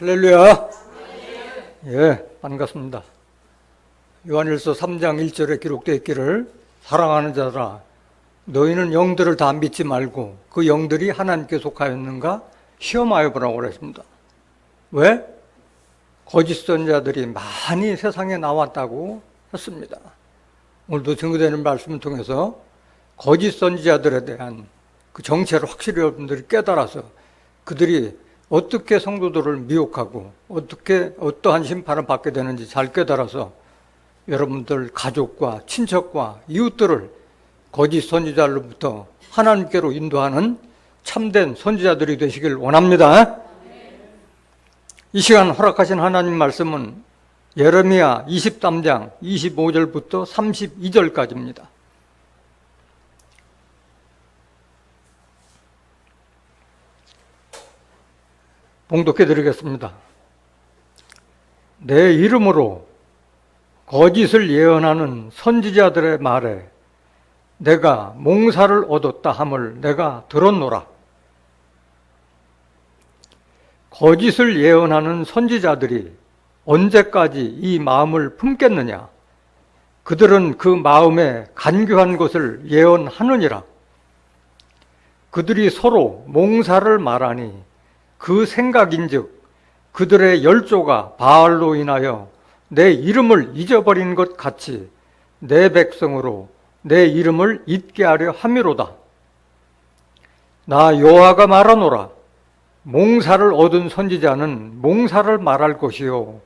할렐루야. 예, 반갑습니다. 요한일서 3장 1절에 기록되어 있기를 사랑하는 자들아 너희는 영들을 다 믿지 말고 그 영들이 하나님께 속하였는가 시험하여 보라고 그랬습니다. 왜? 거짓 선지자들이 많이 세상에 나왔다고 했습니다. 오늘도 증거되는 말씀을 통해서 거짓 선지자들에 대한 그 정체를 확실히 여러분들이 깨달아서 그들이 어떻게 성도들을 미혹하고 어떻게 어떠한 심판을 받게 되는지 잘 깨달아서 여러분들 가족과 친척과 이웃들을 거짓 선지자로부터 하나님께로 인도하는 참된 선지자들이 되시길 원합니다. 이 시간 허락하신 하나님 말씀은 예레미야 23장 25절부터 32절까지입니다. 봉독해 드리겠습니다. 내 이름으로 거짓을 예언하는 선지자들의 말에 내가 몽사를 얻었다 함을 내가 들었노라. 거짓을 예언하는 선지자들이 언제까지 이 마음을 품겠느냐? 그들은 그 마음에 간교한 것을 예언하느니라. 그들이 서로 몽사를 말하니 그 생각인즉 그들의 열조가 바알로 인하여 내 이름을 잊어버린 것 같이 내 백성으로 내 이름을 잊게 하려 함이로다. 나 여호와가 말하노라. 몽사를 얻은 선지자는 몽사를 말할 것이요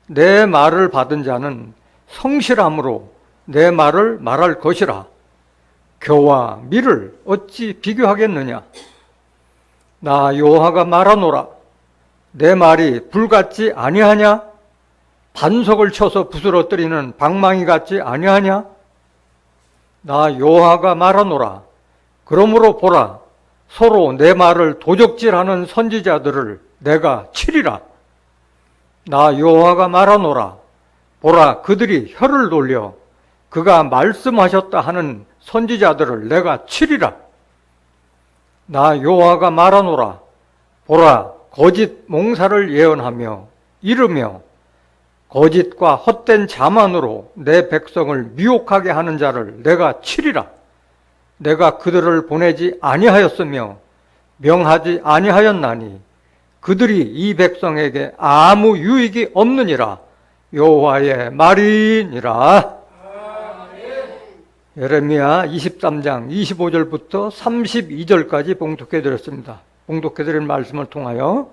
내 말을 받은 자는 성실함으로 내 말을 말할 것이라. 교와 미를 어찌 비교하겠느냐? 나 여호와가 말하노라. 내 말이 불같지 아니하냐? 반석을 쳐서 부스러뜨리는 방망이 같지 아니하냐? 나 여호와가 말하노라. 그러므로 보라, 서로 내 말을 도적질하는 선지자들을 내가 치리라. 나 여호와가 말하노라. 보라, 그들이 혀를 돌려 그가 말씀하셨다 하는 선지자들을 내가 치리라. 나 여호와가 말하노라. 보라, 거짓 몽사를 예언하며 이르며 거짓과 헛된 자만으로 내 백성을 미혹하게 하는 자를 내가 치리라. 내가 그들을 보내지 아니하였으며 명하지 아니하였나니 그들이 이 백성에게 아무 유익이 없느니라. 여호와의 말이니라. 예레미야 23장 25절부터 32절까지 봉독해 드렸습니다. 봉독해 드린 말씀을 통하여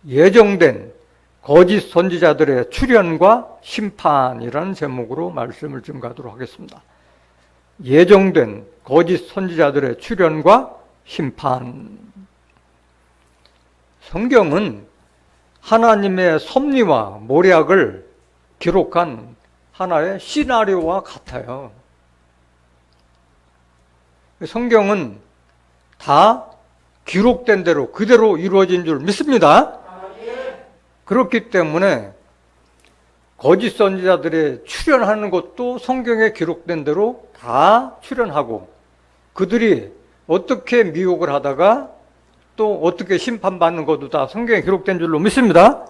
예정된 거짓 선지자들의 출현과 심판이라는 제목으로 말씀을 증거하도록 하겠습니다. 예정된 거짓 선지자들의 출현과 심판. 성경은 하나님의 섭리와 모략을 기록한 하나의 시나리오와 같아요. 성경은 다 기록된 대로 그대로 이루어진 줄 믿습니다. 그렇기 때문에 거짓 선지자들의 출현하는 것도 성경에 기록된 대로 다 출현하고 그들이 어떻게 미혹을 하다가 또 어떻게 심판받는 것도 다 성경에 기록된 줄로 믿습니다.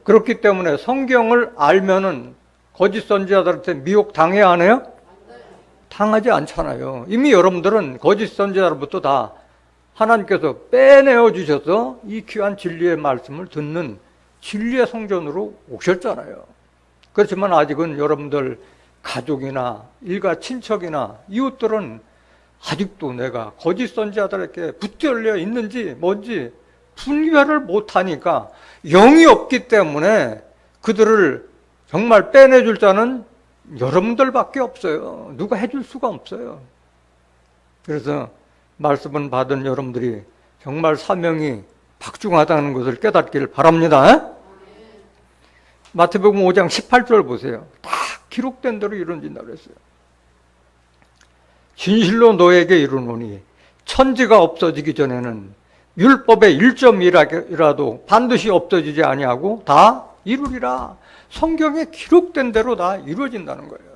그렇기 때문에 성경을 알면은 거짓 선지자들한테 미혹 당해야 하나요? 당하지 않잖아요. 이미 여러분들은 거짓 선지자로부터 다 하나님께서 빼내어 주셔서 이 귀한 진리의 말씀을 듣는 진리의 성전으로 오셨잖아요. 그렇지만 아직은 여러분들 가족이나 일가 친척이나 이웃들은 아직도 내가 거짓 선지자들에게 붙들려 있는지 뭔지 분별을 못하니까 영이 없기 때문에 그들을 정말 빼내줄 자는 여러분들밖에 없어요. 누가 해줄 수가 없어요. 그래서 말씀을 받은 여러분들이 정말 사명이 박중하다는 것을 깨닫기를 바랍니다. 마태복음 5장 18절 보세요. 다 기록된 대로 이루어진다고 했어요. 진실로 너에게 이르노니 천지가 없어지기 전에는 율법의 1점이라도 반드시 없어지지 아니하고 다 이루리라. 성경에 기록된 대로 다 이루어진다는 거예요.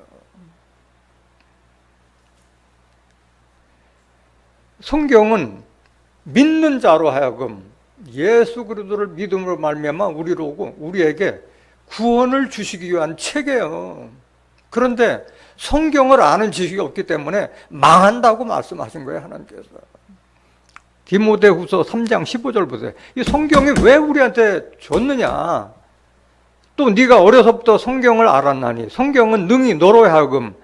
성경은 믿는 자로 하여금 예수 그리스도를 믿음으로 말미암아 우리에게 구원을 주시기 위한 책이에요. 그런데 성경을 아는 지식이 없기 때문에 망한다고 말씀하신 거예요, 하나님께서. 디모데후서 3장 15절 보세요. 이 성경이 왜 우리한테 줬느냐? 또 네가 어려서부터 성경을 알았나니 성경은 능히 너로 하여금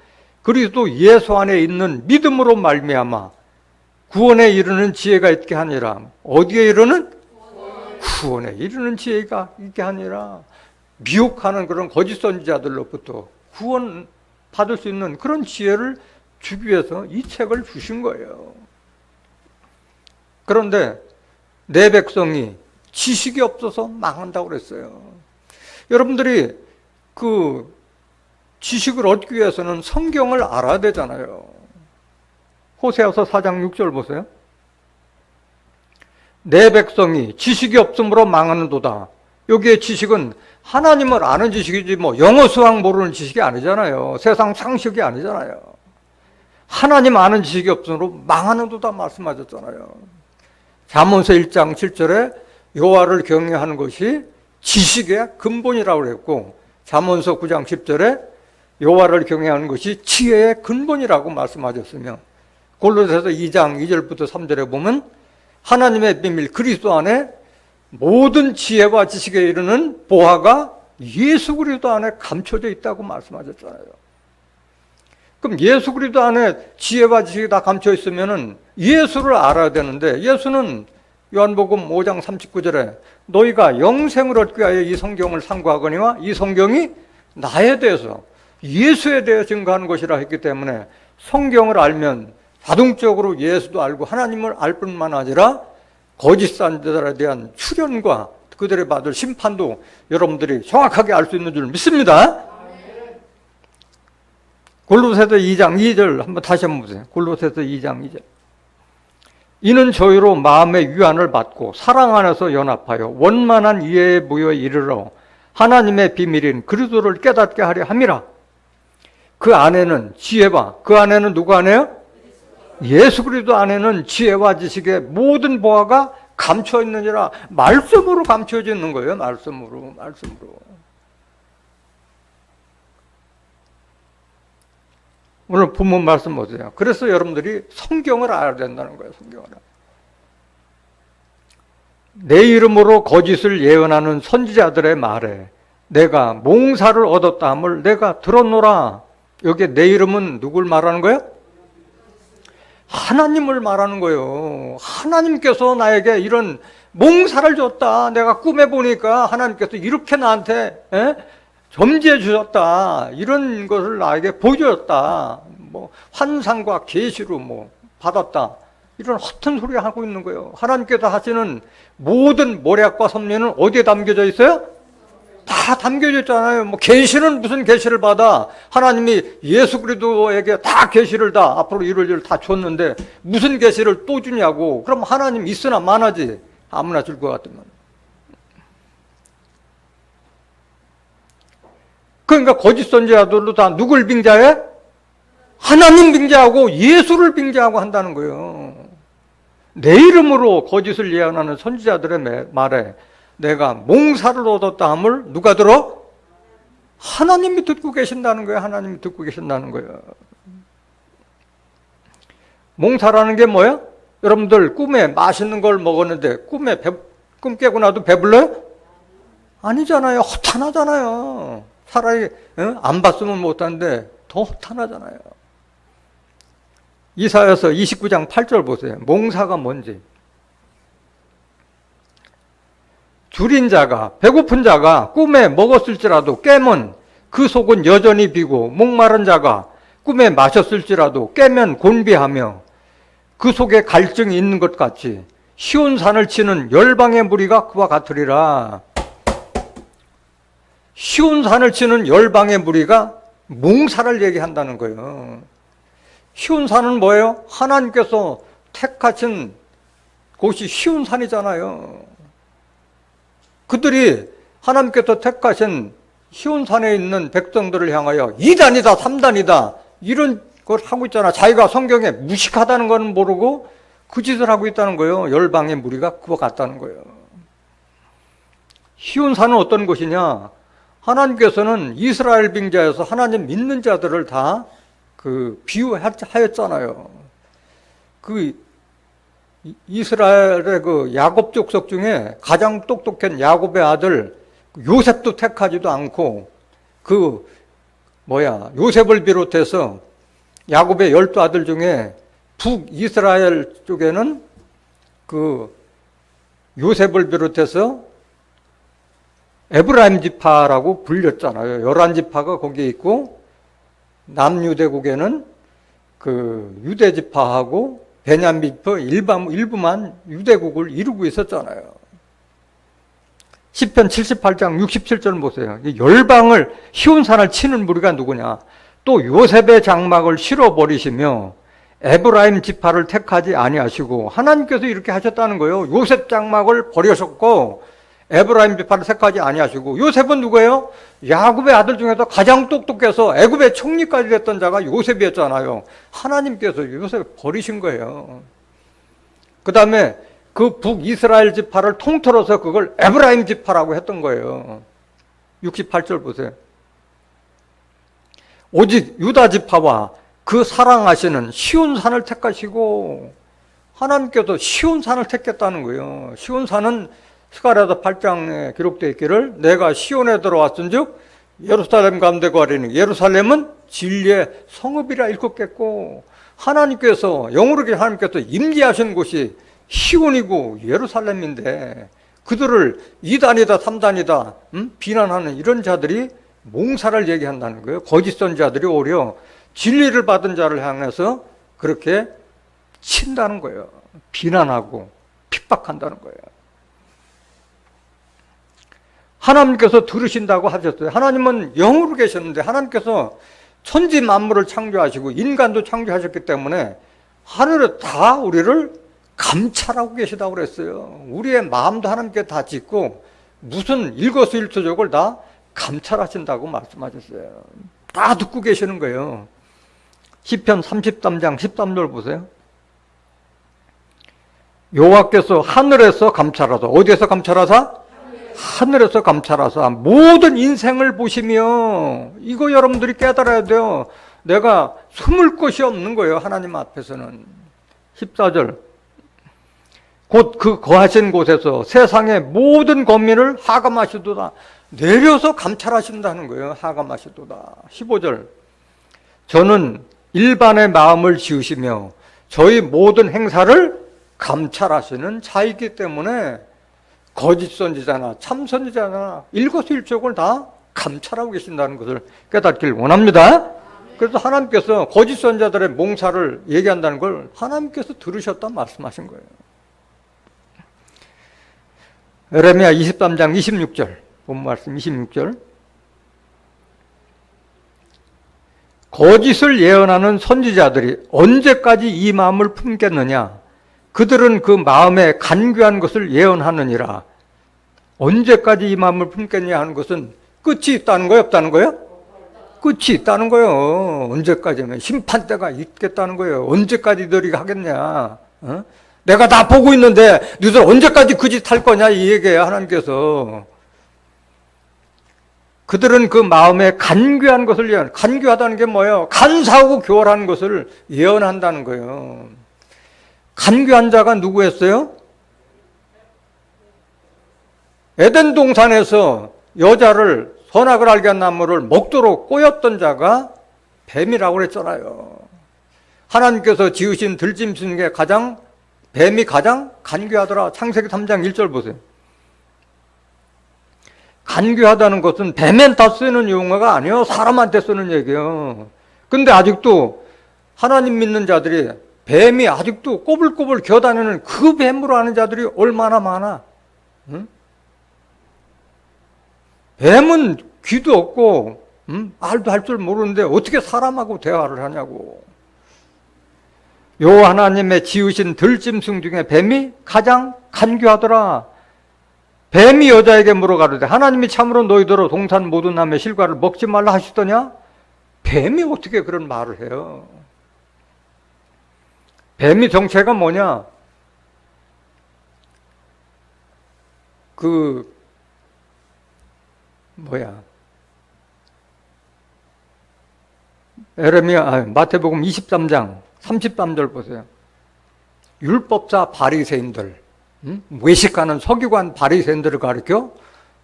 그리스도 예수 안에 있는 믿음으로 말미암아 구원에 이르는 지혜가 있게 하니라. 어디에 이르는? 구원에 이르는 지혜가 있게 하니라. 미혹하는 그런 거짓 선지자들로부터 구원 받을 수 있는 그런 지혜를 주기 위해서 이 책을 주신 거예요. 그런데 내 백성이 지식이 없어서 망한다고 그랬어요. 여러분들이 그 지식을 얻기 위해서는 성경을 알아야 되잖아요. 호세아서 4장 6절 보세요. 내 백성이 지식이 없으므로 망하는도다. 여기에 지식은 하나님을 아는 지식이지 뭐 영어 수학 모르는 지식이 아니잖아요. 세상 상식이 아니잖아요. 하나님 아는 지식이 없으므로 망하는도다 말씀하셨잖아요. 잠언서 1장 7절에 여호와를 경외하는 것이 지식의 근본이라고 그랬고 잠언서 9장 10절에 여호와를 경외하는 것이 지혜의 근본이라고 말씀하셨으며 골로새서 2장 2절부터 3절에 보면 하나님의 비밀 그리스도 안에 모든 지혜와 지식에 이르는 보화가 예수 그리스도 안에 감춰져 있다고 말씀하셨잖아요. 그럼 예수 그리스도 안에 지혜와 지식이 다 감춰 있으면은 예수를 알아야 되는데 예수는 요한복음 5장 39절에 너희가 영생을 얻기 위하여 이 성경을 상고하거니와 이 성경이 나에 대해서 예수에 대해 증거하는 것이라 했기 때문에 성경을 알면 자동적으로 예수도 알고 하나님을 알 뿐만 아니라 거짓 선지자들에 대한 출현과 그들이 받을 심판도 여러분들이 정확하게 알 수 있는 줄 믿습니다. 골로새서 2장 2절 한번 다시 한번 보세요. 골로새서 2장 2절. 이는 저희로 마음의 위안을 받고 사랑 안에서 연합하여 원만한 이해에 모여 이르러 하나님의 비밀인 그리스도를 깨닫게 하려 함이라. 그 안에는 지혜와 그 안에는 누구 안에요? 예수 그리스도 안에는 지혜와 지식의 모든 보화가 감춰 있느니라. 말씀으로 감춰져 있는 거예요. 말씀으로. 오늘 본문 말씀 보세요. 그래서 여러분들이 성경을 알아야 된다는 거예요. 성경을. 내 이름으로 거짓을 예언하는 선지자들의 말에 내가 몽사를 얻었다 함을 내가 들었노라. 여기에 내 이름은 누굴 말하는 거예요? 하나님을 말하는 거예요. 하나님께서 나에게 이런 몽사를 줬다. 내가 꿈에 보니까 하나님께서 이렇게 나한테 점지해 주셨다. 이런 것을 나에게 보여줬다. 뭐 환상과 계시로 뭐 받았다. 이런 허튼 소리 하고 있는 거예요. 하나님께서 하시는 모든 모략과 섭리는 어디에 담겨져 있어요? 다 담겨져 있잖아요. 뭐 계시는 무슨 계시를 받아? 하나님이 예수 그리스도에게 다 계시를 다 앞으로 이룰 일을 다 줬는데 무슨 계시를 또 주냐고. 그럼 하나님 있으나 마나지. 아무나 줄 것 같으면. 그러니까 거짓 선지자들도 다 누굴 빙자해? 하나님 빙자하고 예수를 빙자하고 한다는 거예요. 내 이름으로 거짓을 예언하는 선지자들의 말에 내가 몽사를 얻었다 함을 누가 들어? 하나님이 듣고 계신다는 거예요. 하나님이 듣고 계신다는 거예요. 몽사라는 게 뭐예요? 여러분들 꿈에 맛있는 걸 먹었는데 꿈 깨고 나도 배불러요? 아니잖아요. 허탄하잖아요. 차라리 안 봤으면 못하는데 더 허탄하잖아요. 이사야서 29장 8절 보세요. 몽사가 뭔지. 줄인 자가 배고픈 자가 꿈에 먹었을지라도 깨면 그 속은 여전히 비고 목마른 자가 꿈에 마셨을지라도 깨면 곤비하며 그 속에 갈증이 있는 것 같이 시온산을 치는 열방의 무리가 그와 같으리라. 시온산을 치는 열방의 무리가 몽사를 얘기한다는 거예요. 시온산은 뭐예요? 하나님께서 택하신 곳이 시온산이잖아요. 그들이 하나님께서 택하신 시온산에 있는 백성들을 향하여 2단이다 3단이다 이런 걸 하고 있잖아. 자기가 성경에 무식하다는 건 모르고 그 짓을 하고 있다는 거예요. 열방의 무리가 그와 같다는 거예요. 쉬운 산은 어떤 곳이냐? 하나님께서는 이스라엘 빙자에서 하나님 믿는 자들을 다 비유하였잖아요. 이스라엘의 야곱 족속 중에 가장 똑똑한 야곱의 아들 요셉도 택하지도 않고 요셉을 비롯해서 야곱의 12아들 중에 북이스라엘 쪽에는 요셉을 비롯해서 에브라임 지파라고 불렸잖아요. 11지파가 거기에 있고 남유대국에는 유대 지파하고 베냐민 지파 일부만 유대국을 이루고 있었잖아요. 시편 78장 67절 보세요. 열방을 시온산을 치는 무리가 누구냐? 또 요셉의 장막을 실어버리시며 에브라임 지파를 택하지 아니하시고, 하나님께서 이렇게 하셨다는 거예요. 요셉 장막을 버리셨고 에브라임 지파를 택하지 아니하시고. 요셉은 누구예요? 야곱의 아들 중에서 가장 똑똑해서 애굽의 총리까지 됐던 자가 요셉이었잖아요. 하나님께서 요셉을 버리신 거예요. 그 다음에 북이스라엘 지파를 통틀어서 그걸 에브라임 지파라고 했던 거예요. 68절 보세요. 오직 유다 지파와 그 사랑하시는 시온산을 택하시고, 하나님께서 시온산을 택했다는 거예요. 시온산은 스가랴서 8장에 기록되어 있기를 내가 시온에 들어왔은즉 예루살렘 가운데 거하리니 예루살렘은 진리의 성읍이라 일컫겠고, 하나님께서 영으로 하나님께서 임재하신 곳이 시온이고 예루살렘인데 그들을 2단이다 3단이다 비난하는 이런 자들이 몽사를 얘기한다는 거예요. 거짓 선지자들이 오히려 진리를 받은 자를 향해서 그렇게 친다는 거예요. 비난하고 핍박한다는 거예요. 하나님께서 들으신다고 하셨어요. 하나님은 영으로 계셨는데 하나님께서 천지 만물을 창조하시고 인간도 창조하셨기 때문에 하늘에 다 우리를 감찰하고 계시다고 그랬어요. 우리의 마음도 하나님께 다 짓고 무슨 일거수일투족을 다 감찰하신다고 말씀하셨어요. 다 듣고 계시는 거예요. 시편 33장 13절 보세요. 여호와께서 하늘에서 감찰하사, 어디에서 감찰하사? 하늘에서 감찰하사 모든 인생을 보시며, 이거 여러분들이 깨달아야 돼요. 내가 숨을 곳이 없는 거예요, 하나님 앞에서는. 14절 곧 그 거하신 곳에서 세상의 모든 권민을 하감하시도다. 내려서 감찰하신다는 거예요. 하감하시도다. 15절 저는 일반의 마음을 지으시며 저희 모든 행사를 감찰하시는 자이기 때문에 거짓 선지자나 참 선지자나 일거수일투족을 다 감찰하고 계신다는 것을 깨닫길 원합니다. 그래서 하나님께서 거짓 선지자들의 몽사를 얘기한다는 걸 하나님께서 들으셨다 말씀하신 거예요. 에레미야 23장 26절 본 말씀 26절 거짓을 예언하는 선지자들이 언제까지 이 마음을 품겠느냐? 그들은 그 마음에 간교한 것을 예언하느니라. 언제까지 이 마음을 품겠냐 하는 것은 끝이 있다는 거예요, 없다는 거예요? 끝이 있다는 거예요. 언제까지면 심판대가 있겠다는 거예요. 언제까지 너희가 하겠냐? 내가 다 보고 있는데 너희들 언제까지 그 짓 할 거냐 이 얘기예요. 하나님께서. 그들은 그 마음에 간교한 것을 예언. 간교하다는 게 뭐예요? 간사하고 교활한 것을 예언한다는 거예요. 간교한 자가 누구였어요? 에덴 동산에서 여자를 선악을 알게 한 나무를 먹도록 꼬였던 자가 뱀이라고 그랬잖아요. 하나님께서 지으신 들짐승 중에 뱀이 가장 간교하더라. 창세기 3장 1절 보세요. 간교하다는 것은 뱀한테 쓰는 용어가 아니에요. 사람한테 쓰는 얘기예요. 근데 아직도 하나님 믿는 자들이 뱀이 아직도 꼬불꼬불 겨다니는 그 뱀으로 하는 자들이 얼마나 많아. 응? 뱀은 귀도 없고 말도 할 줄 모르는데 어떻게 사람하고 대화를 하냐고. 요 하나님의 지으신 들짐승 중에 뱀이 가장 간교하더라. 뱀이 여자에게 물어가로되 하나님이 참으로 너희더러 동산 모든 나무의 실과를 먹지 말라 하시더냐? 뱀이 어떻게 그런 말을 해요? 뱀이 정체가 뭐냐? 마태복음 23장 33절 보세요. 율법사 바리새인들, 외식하는 서기관 바리새인들을 가리켜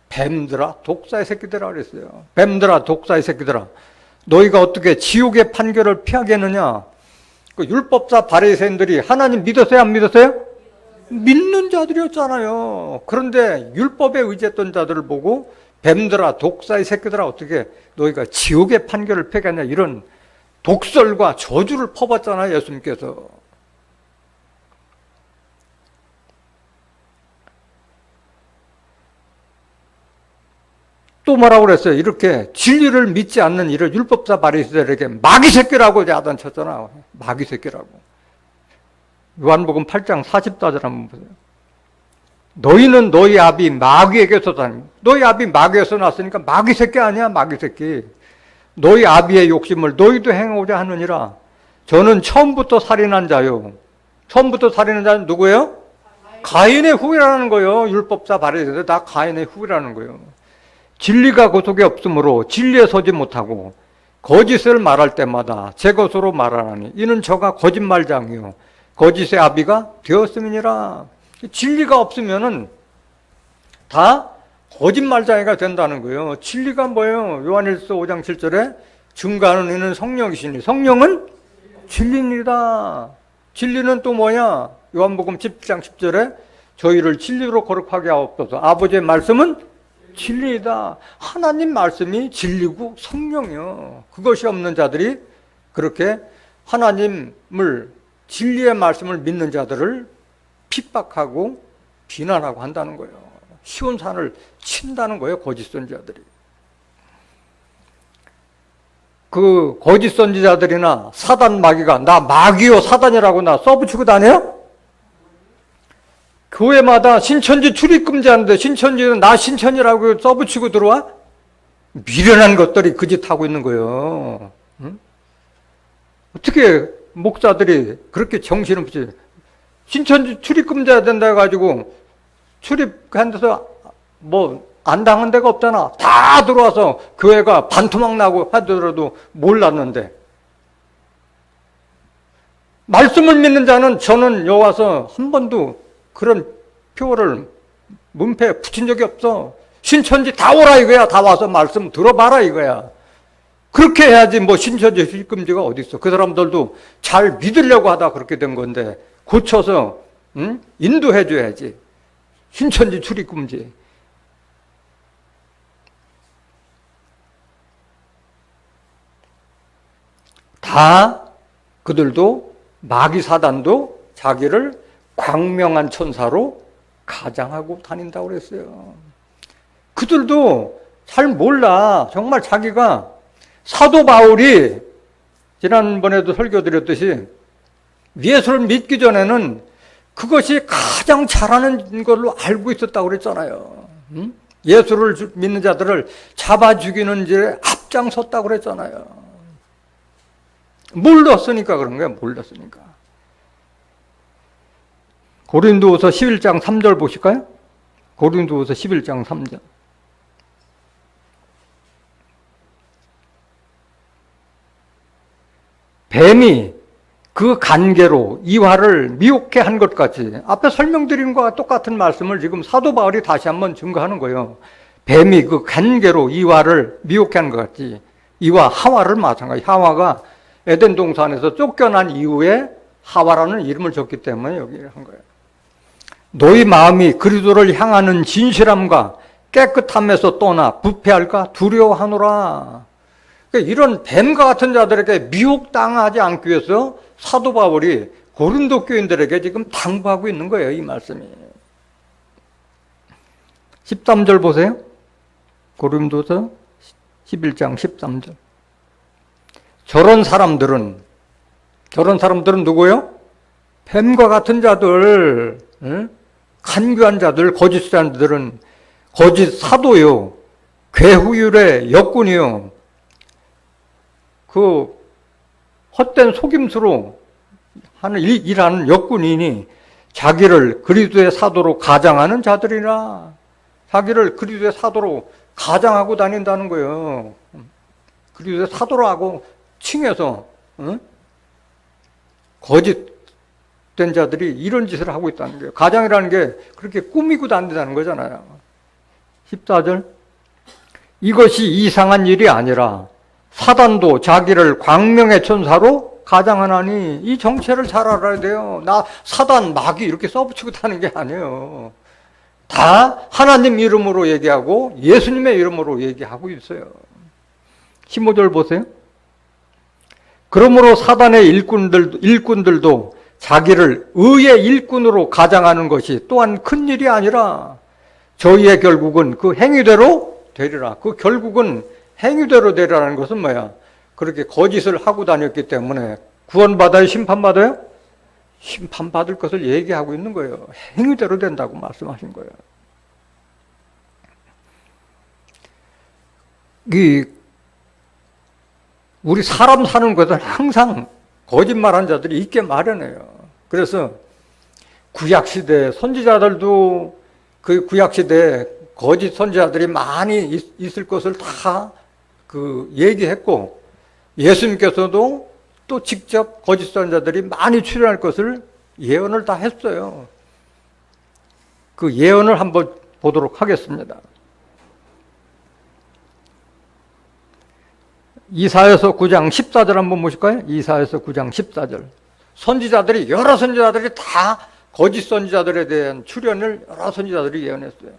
뱀들아 독사의 새끼들아 그랬어요. 뱀들아 독사의 새끼들아, 너희가 어떻게 지옥의 판결을 피하겠느냐. 그 율법사 바리새인들이 하나님 믿었어요, 안 믿었어요? 믿는 자들이었잖아요. 그런데 율법에 의지했던 자들을 보고 뱀들아 독사의 새끼들아, 어떻게 너희가 지옥의 판결을 피하겠냐, 이런 독설과 저주를 퍼붓잖아요, 예수님께서. 또 뭐라고 그랬어요? 이렇게 진리를 믿지 않는 이런 율법사 바리새인들에게 마귀 새끼라고 야단쳤잖아. 마귀 새끼라고. 요한복음 8장 44절 한번 보세요. 너희는 너희 아비 마귀에게서 다니. 너희 아비 마귀에서 났으니까 마귀 새끼 아니야, 마귀 새끼. 너희 아비의 욕심을 너희도 행하고자 하느니라. 저는 처음부터 살인한 자요. 처음부터 살인한 자는 누구예요? 가인의 후예라는 거예요. 율법사 바리새인들 다 가인의 후예라는 거예요. 진리가 그 속에 없으므로 진리에 서지 못하고 거짓을 말할 때마다 제 것으로 말하나니 이는 저가 거짓말장이요 거짓의 아비가 되었음이니라. 진리가 없으면은 다 거짓말장이가 된다는 거예요. 진리가 뭐예요? 요한일서 5장 7절에 증거하는 이는 성령이시니 성령은 진리입니다. 진리는 또 뭐냐? 요한복음 10장 10절에 저희를 진리로 거룩하게 하옵소서. 아버지의 말씀은 진리이다. 하나님 말씀이 진리고 성령이요. 그것이 없는 자들이 그렇게 하나님을, 진리의 말씀을 믿는 자들을 핍박하고 비난하고 한다는 거예요. 시온산을 친다는 거예요, 거짓 선지자들이. 그 거짓 선지자들이나 사단 마귀가 나 마귀요 사단이라고 나 써붙이고 다녀요? 교회마다 신천지 출입금지하는데 신천지는 나 신천이라고 써붙이고 들어와? 미련한 것들이 그 짓 하고 있는 거예요. 응? 어떻게 목사들이 그렇게 정신없이 신천지 출입금지해야 된다 해가지고 출입한 데서 뭐 안 당한 데가 없잖아. 다 들어와서 교회가 반토막 나고 하더라도 몰랐는데, 말씀을 믿는 자는 저는 여기 와서 한 번도 그런 표를 문패에 붙인 적이 없어. 신천지 다 오라 이거야. 다 와서 말씀 들어봐라 이거야. 그렇게 해야지 뭐 신천지 출입금지가 어디 있어. 그 사람들도 잘 믿으려고 하다 그렇게 된 건데 고쳐서 인도해 줘야지. 신천지 출입금지. 다 그들도 마귀 사단도 자기를 광명한 천사로 가장하고 다닌다고 그랬어요. 그들도 잘 몰라. 정말 자기가, 사도 바울이 지난번에도 설교드렸듯이 예수를 믿기 전에는 그것이 가장 잘하는 걸로 알고 있었다고 그랬잖아요. 예수를 믿는 자들을 잡아 죽이는 일에 앞장섰다고 그랬잖아요. 몰랐으니까 그런 거야. 몰랐으니까. 고린도후서 11장 3절 보실까요? 고린도후서 11장 3절. 뱀이 그 간계로 이화를 미혹해 한 것 같이, 앞에 설명드린 것과 똑같은 말씀을 지금 사도 바울이 다시 한번 증거하는 거예요. 뱀이 그 간계로 이화를 미혹해 한 것 같이, 이와 하와를 마찬가지. 하와가 에덴 동산에서 쫓겨난 이후에 하와라는 이름을 줬기 때문에 여기 한 거예요. 너희 마음이 그리스도를 향하는 진실함과 깨끗함에서 떠나 부패할까 두려워하노라. 그러니까 이런 뱀과 같은 자들에게 미혹당하지 않기 위해서 사도 바울이 고린도 교인들에게 지금 당부하고 있는 거예요, 이 말씀이. 13절 보세요. 고린도서 11장 13절. 저런 사람들은 누구예요? 뱀과 같은 자들, 간교한 자들, 거짓 사람들은 거짓 사도요, 괴후율의 역군이요, 그 헛된 속임수로 일하는 역군이니 자기를 그리스도의 사도로 가장하는 자들이라. 자기를 그리스도의 사도로 가장하고 다닌다는 거예요. 그리고 사도라고 칭해서 거짓된 자들이 이런 짓을 하고 있다는 거예요. 가장이라는 게 그렇게 꾸미고 다닌다는 거잖아요. 14절, 이것이 이상한 일이 아니라 사단도 자기를 광명의 천사로 가장하나니, 이 정체를 잘 알아야 돼요. 나 사단, 마귀 이렇게 써붙이고 다는 게 아니에요. 다 하나님 이름으로 얘기하고 예수님의 이름으로 얘기하고 있어요. 15절 보세요. 그러므로 사단의 일꾼들도 자기를 의의 일꾼으로 가장하는 것이 또한 큰 일이 아니라 저희의 결국은 그 행위대로 되리라. 그 결국은 행위대로 되리라는 것은 뭐야? 그렇게 거짓을 하고 다녔기 때문에 구원받아요? 심판받아요? 심판받을 것을 얘기하고 있는 거예요. 행위대로 된다고 말씀하신 거예요. 우리 사람 사는 것은 항상 거짓말한 자들이 있게 마련해요. 그래서 구약시대 선지자들도 그 구약시대에 거짓 선지자들이 많이 있을 것을 다 얘기했고, 예수님께서도 또 직접 거짓 선지자들이 많이 출현할 것을 예언을 다 했어요. 그 예언을 한번 보도록 하겠습니다. 이사야서 9장 14절 한번 보실까요? 이사야서 9장 14절. 선지자들이, 여러 선지자들이 다 거짓 선지자들에 대한 출현을 여러 선지자들이 예언했어요.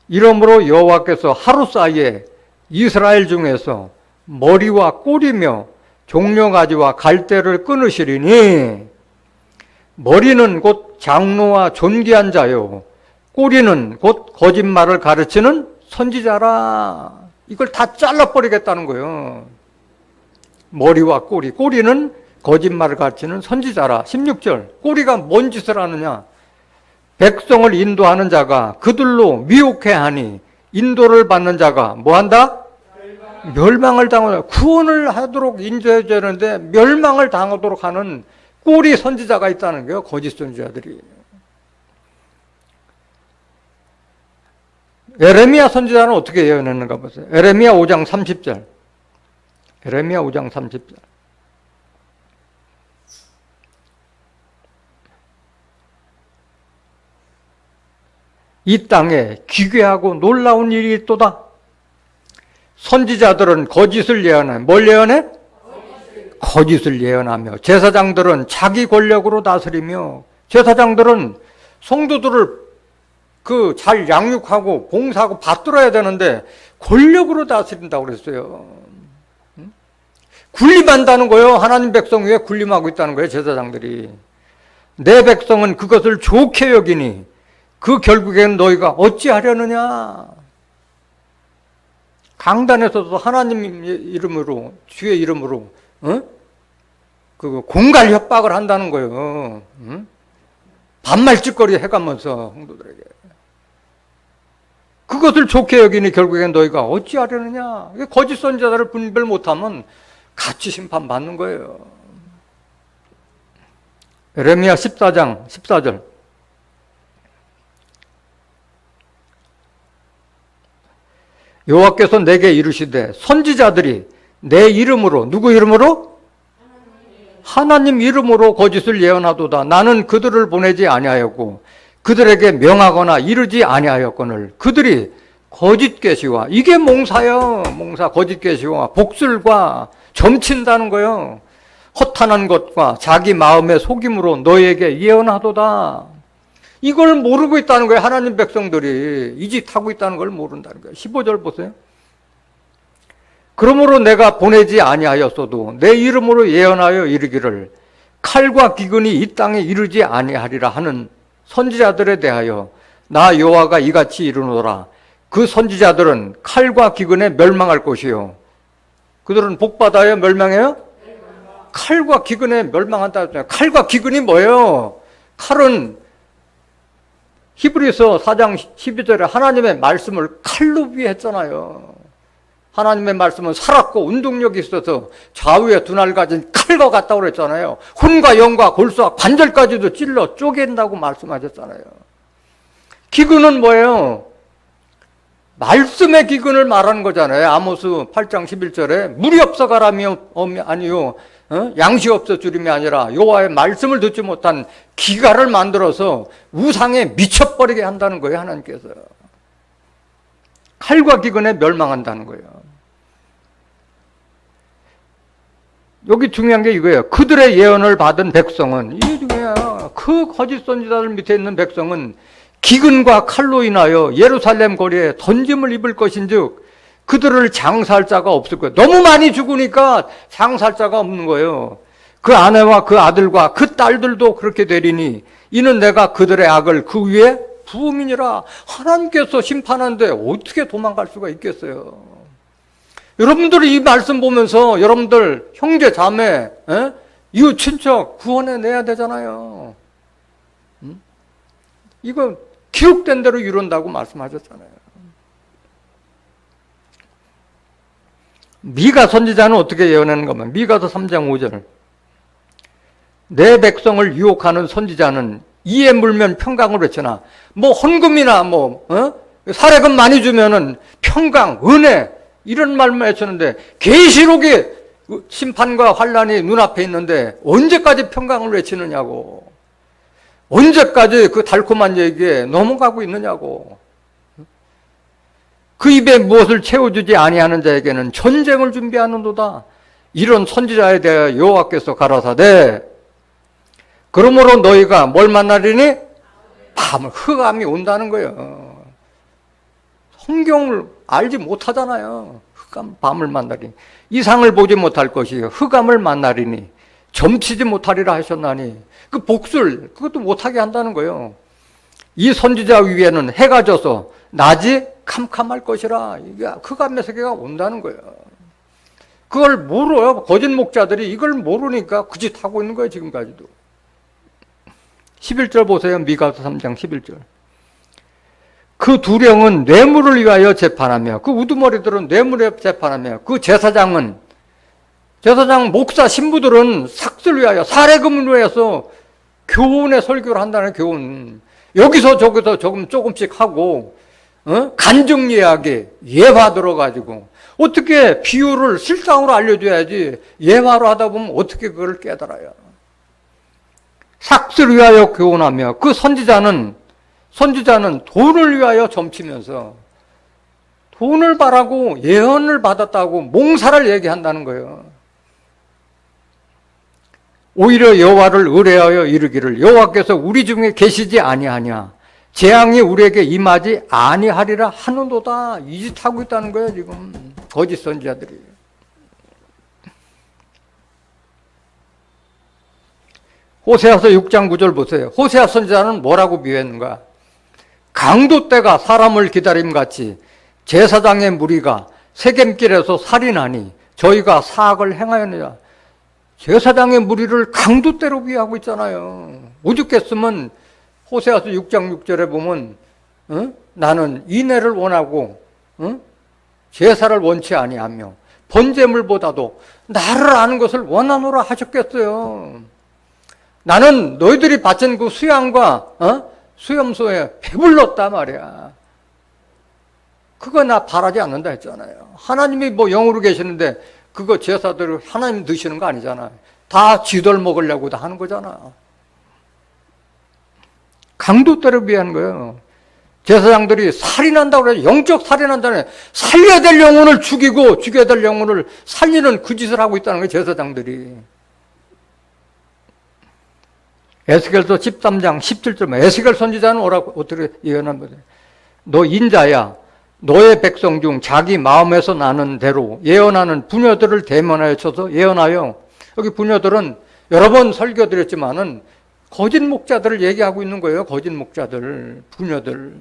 이러므로 여호와께서 하루 사이에 이스라엘 중에서 머리와 꼬리며 종려가지와 갈대를 끊으시리니, 머리는 곧 장로와 존귀한 자요, 꼬리는 곧 거짓말을 가르치는 선지자라. 이걸 다 잘라버리겠다는 거예요. 머리와 꼬리. 꼬리는 거짓말을 가르치는 선지자라. 16절. 꼬리가 뭔 짓을 하느냐? 백성을 인도하는 자가 그들로 미혹해 하니 인도를 받는 자가 뭐한다? 멸망을 당하다. 구원을 하도록 인도해 주는데 멸망을 당하도록 하는 꼬리 선지자가 있다는 거예요. 거짓 선지자들이. 에레미야 선지자는 어떻게 예언했는가 보세요. 에레미야 5장 30절. 에레미야 5장 30절. 이 땅에 기괴하고 놀라운 일이 있도다. 선지자들은 거짓을 예언해. 뭘 예언해? 거짓을 예언하며, 제사장들은 자기 권력으로 다스리며, 제사장들은 성도들을 잘 양육하고 봉사하고 받들어야 되는데 권력으로 다스린다고 그랬어요. 군림한다는 거예요. 하나님 백성 위에 군림하고 있다는 거예요. 제사장들이. 내 백성은 그것을 좋게 여기니 그 결국엔 너희가 어찌하려느냐. 강단에서도 하나님 이름으로, 주의 이름으로 공갈 협박을 한다는 거예요. 반말짓거리 해가면서 성도들에게. 그것을 좋게 여기니 결국엔 너희가 어찌하려느냐. 거짓 선지자들을 분별 못하면 같이 심판받는 거예요. 에레미야 14장 14절. 여호와께서 내게 이르시되 선지자들이 내 이름으로, 누구 이름으로? 하나님 이름으로 거짓을 예언하도다. 나는 그들을 보내지 아니하였고 그들에게 명하거나 이르지 아니하였거늘 그들이 거짓 계시와, 이게 몽사요. 몽사, 거짓 계시와 복술과 점친다는 거요. 허탄한 것과 자기 마음의 속임으로 너에게 예언하도다. 이걸 모르고 있다는 거예요. 하나님 백성들이 이 짓 하고 있다는 걸 모른다는 거예요. 15절 보세요. 그러므로 내가 보내지 아니하였어도 내 이름으로 예언하여 이르기를 칼과 기근이 이 땅에 이르지 아니하리라 하는 선지자들에 대하여 나 여호와가 이같이 이르노라. 그 선지자들은 칼과 기근에 멸망할 것이요. 그들은 복받아요? 멸망해요? 칼과 기근에 멸망한다 했잖아요. 칼과 기근이 뭐예요? 칼은 히브리서 4장 12절에 하나님의 말씀을 칼로 비유했잖아요. 하나님의 말씀은 살았고 운동력이 있어서 좌우에 두 날 가진 칼과 같다고 그랬잖아요. 혼과 영과 골수와 관절까지도 찔러 쪼갠다고 말씀하셨잖아요. 기근은 뭐예요? 말씀의 기근을 말하는 거잖아요. 아모스 8장 11절에 물이 없어 가람이 아니요 양식 없어 주림이 아니라 여호와의 말씀을 듣지 못한 기갈을 만들어서 우상에 미쳐버리게 한다는 거예요. 하나님께서 칼과 기근에 멸망한다는 거예요. 여기 중요한 게 이거예요. 그들의 예언을 받은 백성은, 이게 중요해요. 그 거짓 선지자들 밑에 있는 백성은 기근과 칼로 인하여 예루살렘 거리에 던짐을 입을 것인즉 그들을 장사할 자가 없을 거예요. 너무 많이 죽으니까 장사할 자가 없는 거예요. 그 아내와 그 아들과 그 딸들도 그렇게 되리니 이는 내가 그들의 악을 그 위에 부음이니라. 하나님께서 심판하는데 어떻게 도망갈 수가 있겠어요? 여러분들이 이 말씀 보면서 여러분들 형제 자매 이웃 친척 구원해내야 되잖아요. 이거 기록된 대로 이룬다고 말씀하셨잖아요. 미가 선지자는 어떻게 예언하는 거면 미가서 3장 5절 내 백성을 유혹하는 선지자는 이에 물면 평강을 외치나 뭐 헌금이나 사례금 많이 주면은 평강 은혜 이런 말만 외치는데 계시록에 심판과 환란이 눈앞에 있는데 언제까지 평강을 외치느냐고, 언제까지 그 달콤한 얘기에 넘어가고 있느냐고. 그 입에 무엇을 채워주지 아니하는 자에게는 전쟁을 준비하는도다. 이런 선지자에 대하여 여호와께서 가라사대 그러므로 너희가 뭘 만나리니? 밤을, 흑암이 온다는 거예요. 성경을 알지 못하잖아요. 흑암, 밤을 만나리니 이상을 보지 못할 것이요 흑암을 만나리니 점치지 못하리라 하셨나니 그 복술 그것도 못하게 한다는 거예요. 이 선지자 위에는 해가 져서 낮이 캄캄할 것이라. 이게 흑암의 세계가 온다는 거예요. 그걸 모르요. 거짓 목자들이 이걸 모르니까 그 짓 하고 있는 거예요. 지금까지도. 11절 보세요. 미가서 3장 11절. 그 두령은 뇌물을 위하여 재판하며 그 우두머리들은 뇌물에 재판하며 그 제사장 목사 신부들은 삭슬 위하여 사례금을 위해서 교훈의 설교를 한다는 교훈. 여기서 저기서 조금씩 하고 간증 이야기 예화 들어가지고 어떻게 비유를 실상으로 알려줘야지 예화로 하다 보면 어떻게 그걸 깨달아요. 삭슬 위하여 교훈하며 그 선지자는 돈을 위하여 점치면서 돈을 바라고 예언을 받았다고 몽사를 얘기한다는 거예요. 오히려 여호와를 의뢰하여 이르기를 여호와께서 우리 중에 계시지 아니하냐 재앙이 우리에게 임하지 아니하리라 하는도다. 이 짓 하고 있다는 거예요. 지금 거짓 선지자들이. 호세아서 6장 9절 보세요. 호세아 선지자는 뭐라고 비유했는가? 강도 떼가 사람을 기다림같이 제사장의 무리가 세겜길에서 살인하니 저희가 사악을 행하였느냐. 제사장의 무리를 강도 떼로 비유하고 있잖아요. 오죽했으면 호세아서 6장 6절에 보면 나는 인애를 원하고 제사를 원치 아니하며 번제물보다도 나를 아는 것을 원하노라 하셨겠어요. 나는 너희들이 바친 그 수양과 수염소에 배불렀단 말이야. 그거 나 바라지 않는다 했잖아요. 하나님이 뭐 영으로 계시는데 그거 제사대로 하나님 드시는 거 아니잖아요. 다 쥐들 먹으려고 다 하는 거잖아. 강도대로 비하는 거예요. 제사장들이 살인한다고 그래요. 영적 살인한다네. 살려야 될 영혼을 죽이고 죽여야 될 영혼을 살리는 그 짓을 하고 있다는 거예요. 제사장들이. 에스겔서 13장 17절 에스겔 선지자는 어떻게 예언한 거예요? 너 인자야. 너의 백성 중 자기 마음에서 나는 대로 예언하는 부녀들을 대면하여 쳐서 예언하여. 여기 부녀들은 여러 번 설교드렸지만은 거짓 목자들을 얘기하고 있는 거예요. 거짓 목자들, 부녀들.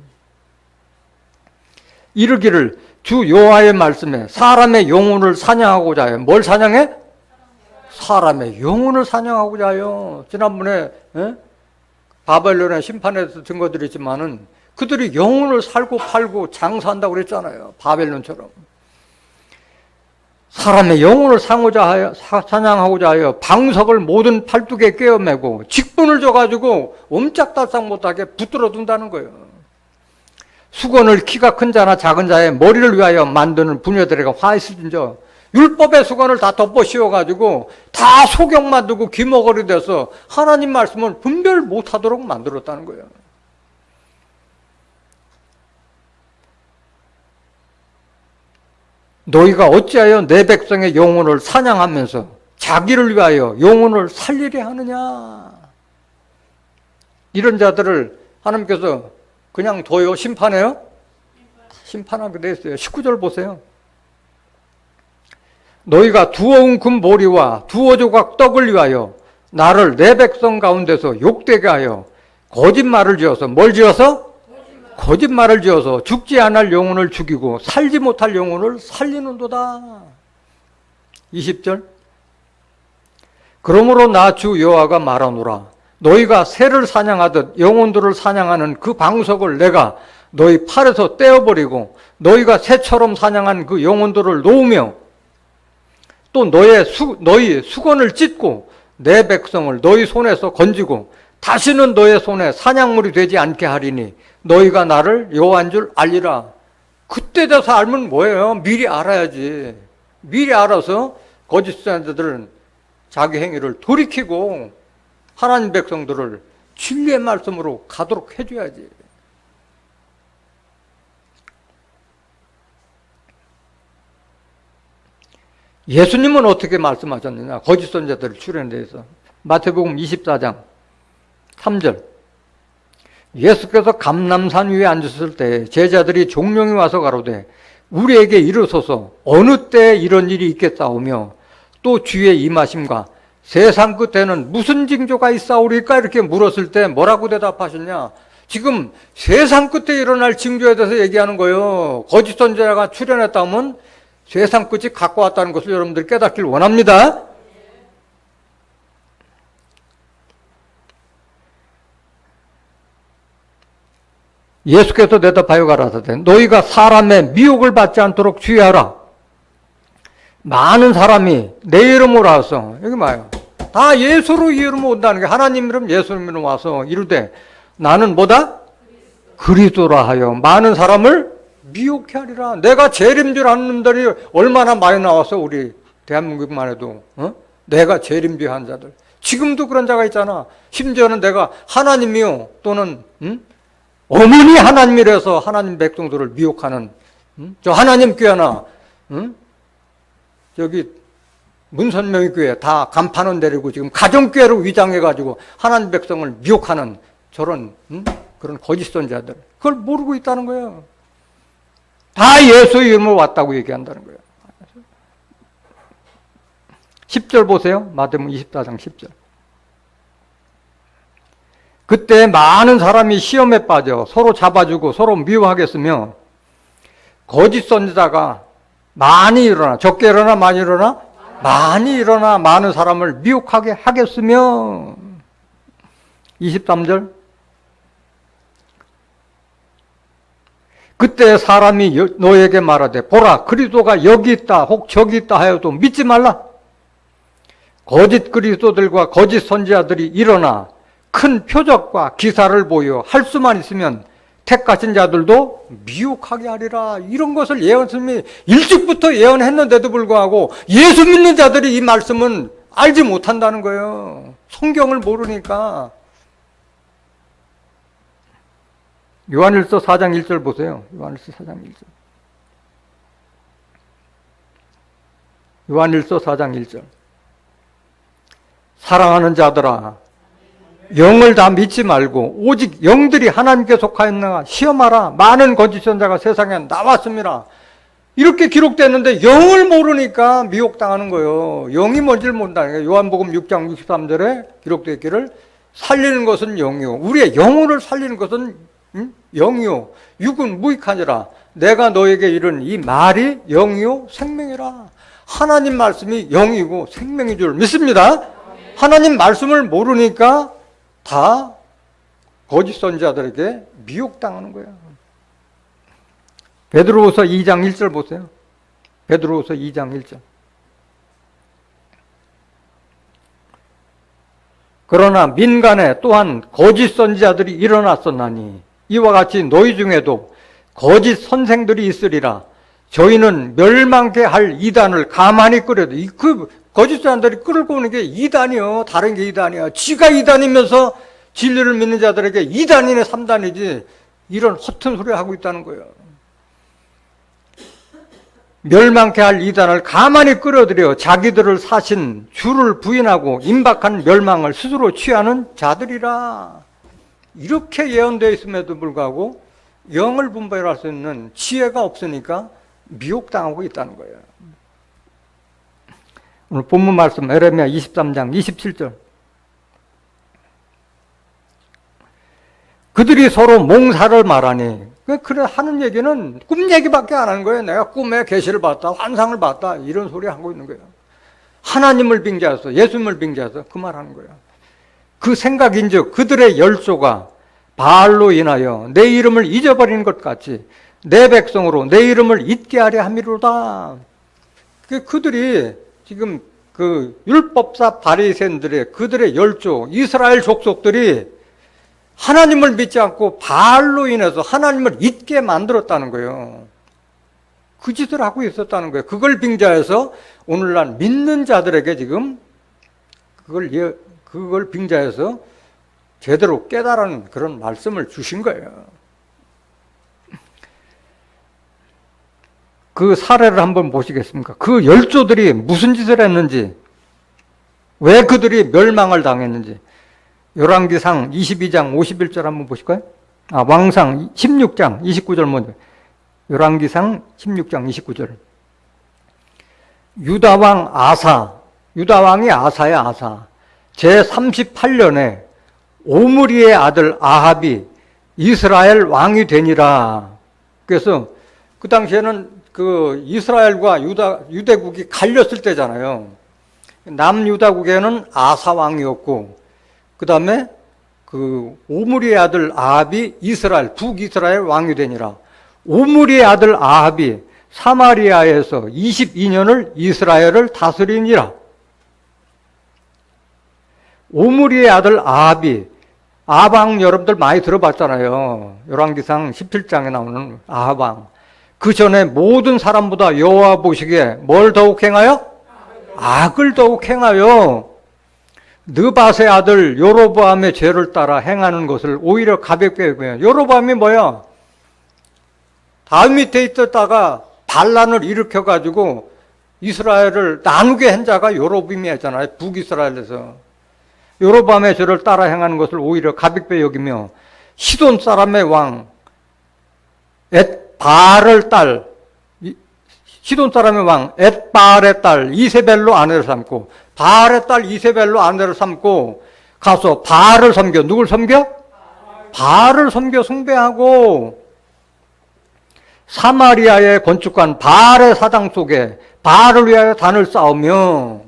이르기를 주 여호와의 말씀에 사람의 영혼을 사냥하고자 해요. 뭘 사냥해? 사람의 영혼을 사냥하고자 해요. 지난번에 바벨론의 심판에서 증거드렸지만은 그들이 영혼을 살고 팔고 장사한다고 그랬잖아요. 바벨론처럼. 사람의 영혼을 사냥하고자 하여 방석을 모든 팔뚝에 꿰어매고 직분을 줘가지고 옴짝달싹 못하게 붙들어 둔다는 거예요. 수건을 키가 큰 자나 작은 자의 머리를 위하여 만드는 부녀들에게 화 있을진저. 율법의 수건을 다 덮어 씌워가지고 다 소경만 두고 귀머거리 돼서 하나님 말씀을 분별 못하도록 만들었다는 거예요. 너희가 어찌하여 내 백성의 영혼을 사냥하면서 자기를 위하여 영혼을 살리려 하느냐. 이런 자들을 하나님께서 그냥 둬요? 심판해요? 심판하게 돼 있어요. 19절 보세요. 너희가 두어 웅큼 보리와 두어 조각 떡을 위하여 나를 내 백성 가운데서 욕되게 하여 거짓말을 지어서, 뭘 지어서? 거짓말을 지어서 죽지 않을 영혼을 죽이고 살지 못할 영혼을 살리는도다. 20절. 그러므로 나 주 여호와가 말하노라. 너희가 새를 사냥하듯 영혼들을 사냥하는 그 방석을 내가 너희 팔에서 떼어버리고 너희가 새처럼 사냥한 그 영혼들을 놓으며 또 너희 수건을 찢고 내 백성을 너희 손에서 건지고 다시는 너희 손에 사냥물이 되지 않게 하리니 너희가 나를 여호와인 줄 알리라. 그때 돼서 알면 뭐예요? 미리 알아야지. 미리 알아서 거짓 선지자들은 자기 행위를 돌이키고 하나님 백성들을 진리의 말씀으로 가도록 해줘야지. 예수님은 어떻게 말씀하셨느냐? 거짓 선지자들을 출현해서 마태복음 24장 3절. 예수께서 감람산 위에 앉으셨을 때 제자들이 종명이 와서 가로되 우리에게 이르소서 어느 때에 이런 일이 있겠사오며 또 주의 임하심과 세상 끝에는 무슨 징조가 있사오리까? 이렇게 물었을 때 뭐라고 대답하셨냐? 지금 세상 끝에 일어날 징조에 대해서 얘기하는 거예요. 거짓 선지자가 출현했다면 세상 끝이 갖고 왔다는 것을 여러분들이 깨닫길 원합니다. 예수께서 대답하여 가라사대 너희가 사람의 미혹을 받지 않도록 주의하라. 많은 사람이 내 이름으로 와서, 여기 봐요. 다 예수로 이름 온다는 게 하나님 이름 예수 이름 와서 이르되 나는 뭐다? 그리스도라 하여 많은 사람을 미혹해 하리라. 내가 재림 줄 아는 놈들이 얼마나 많이 나와서 우리 대한민국만 해도 내가 재림 줄 한 자들. 지금도 그런 자가 있잖아. 심지어는 내가 하나님이요 또는 어머니 하나님이라서 하나님 백성들을 미혹하는 저 하나님 교회나 저기 문선명의 교회 다 간판은 내리고 지금 가정교회로 위장해가지고 하나님 백성을 미혹하는 저런 그런 거짓 선지자들 그걸 모르고 있다는 거예요. 다 예수 이름으로 왔다고 얘기한다는 거예요. 10절 보세요. 마태복음 24장 10절. 그때 많은 사람이 시험에 빠져 서로 잡아주고 서로 미워하겠으며 거짓 선지자가 많이 일어나, 적게 일어나 많이 일어나? 많이 일어나 많은 사람을 미혹하게 하겠으며 23절. 그때 사람이 너에게 말하되 보라 그리스도가 여기 있다 혹 저기 있다 하여도 믿지 말라. 거짓 그리스도들과 거짓 선지자들이 일어나 큰 표적과 기사를 보여 할 수만 있으면 택하신 자들도 미혹하게 하리라. 이런 것을 예언스님이 일찍부터 예언했는데도 불구하고 예수 믿는 자들이 이 말씀은 알지 못한다는 거예요. 성경을 모르니까. 요한일서 4장 1절 보세요. 요한일서 4장 1절. 요한일서 4장 1절. 사랑하는 자들아 영을 다 믿지 말고 오직 영들이 하나님께 속하였나 시험하라. 많은 거짓 선지자가 세상에 나왔습니다. 이렇게 기록됐는데 영을 모르니까 미혹당하는 거예요. 영이 뭔지를 모른다는 거예요. 요한복음 6장 63절에 기록되어 있기를 살리는 것은 영이요 우리의 영혼을 살리는 것은 영이요 육은 무익하니라. 내가 너에게 이른 이 말이 영이요 생명이라. 하나님 말씀이 영이고 생명인 줄 믿습니다. 하나님 말씀을 모르니까 다 거짓 선지자들에게 미혹당하는 거야. 베드로후서 2장 1절 보세요. 베드로후서 2장 1절. 그러나 민간에 또한 거짓 선지자들이 일어났었나니 이와 같이 너희 중에도 거짓 선생들이 있으리라. 저희는 멸망케 할 이단을 가만히 끌어도 그 거짓 사람들이 끌고 오는 게 이단이요. 다른 게 이단이야. 지가 이단이면서 진리를 믿는 자들에게 이단이네 3단이지 이런 허튼 소리 하고 있다는 거예요. 멸망케 할 이단을 가만히 끌어들여 자기들을 사신 주를 부인하고 임박한 멸망을 스스로 취하는 자들이라. 이렇게 예언되어 있음에도 불구하고 영을 분별할 수 있는 지혜가 없으니까 미혹당하고 있다는 거예요. 오늘 본문 말씀 에레미야 23장 27절. 그들이 서로 몽사를 말하니, 그래 하는 얘기는 꿈 얘기밖에 안 하는 거예요. 내가 꿈에 계시를 봤다, 환상을 봤다, 이런 소리 하고 있는 거예요. 하나님을 빙자해서, 예수님을 빙자해서 그 말 하는 거예요. 그 생각인즉 그들의 열조가 바알로 인하여 내 이름을 잊어버리는 것 같이 내 백성으로 내 이름을 잊게 하려 함이로다. 그들이 지금 그 율법사 바리새인들의 그들의 열조, 이스라엘 족속들이 하나님을 믿지 않고 바알로 인해서 하나님을 잊게 만들었다는 거예요. 그 짓을 하고 있었다는 거예요. 그걸 빙자해서 오늘날 믿는 자들에게 지금 그걸 빙자해서 제대로 깨달은 그런 말씀을 주신 거예요. 그 사례를 한번 보시겠습니까? 그 열조들이 무슨 짓을 했는지, 왜 그들이 멸망을 당했는지. 열왕기상 22장 51절 한번 보실까요? 왕상 16장 29절 먼저. 열왕기상 16장 29절. 유다왕 아사, 유다왕이 아사야, 아사. 제38년에 오므리의 아들 아합이 이스라엘 왕이 되니라. 그래서 그 당시에는 그 이스라엘과 유대국이 갈렸을 때잖아요. 남유다국에는 아사 왕이었고, 그 다음에 그 오므리의 아들 아합이 이스라엘, 북이스라엘 왕이 되니라. 오므리의 아들 아합이 사마리아에서 22년을 이스라엘을 다스리니라. 오므리의 아들 아합이, 아합왕 여러분들 많이 들어봤잖아요. 열왕기상 17장에 나오는 아합왕. 그 전에 모든 사람보다 여호와 보시기에 뭘 더욱 행하여? 악을 더욱 행하여 느밧의 아들 여로보암의 죄를 따라 행하는 것을 오히려 가볍게 여겨요. 여로보암이 뭐야? 다윗 밑에 있었다가 반란을 일으켜가지고 이스라엘을 나누게 한 자가 여로보암이었잖아요. 북이스라엘에서. 여로보암의 죄를 따라 행하는 것을 오히려 가볍게 여기며 시돈 사람의 왕 엣바알의 딸, 시돈 사람의 왕 엣바알의 딸 이세벨로 아내를 삼고, 바알의 딸 이세벨로 아내를 삼고 가서 바알을 섬겨. 누굴 섬겨? 바알을 섬겨 숭배하고, 사마리아에 건축한 바알의 사당 속에 바알을 위하여 단을 쌓으며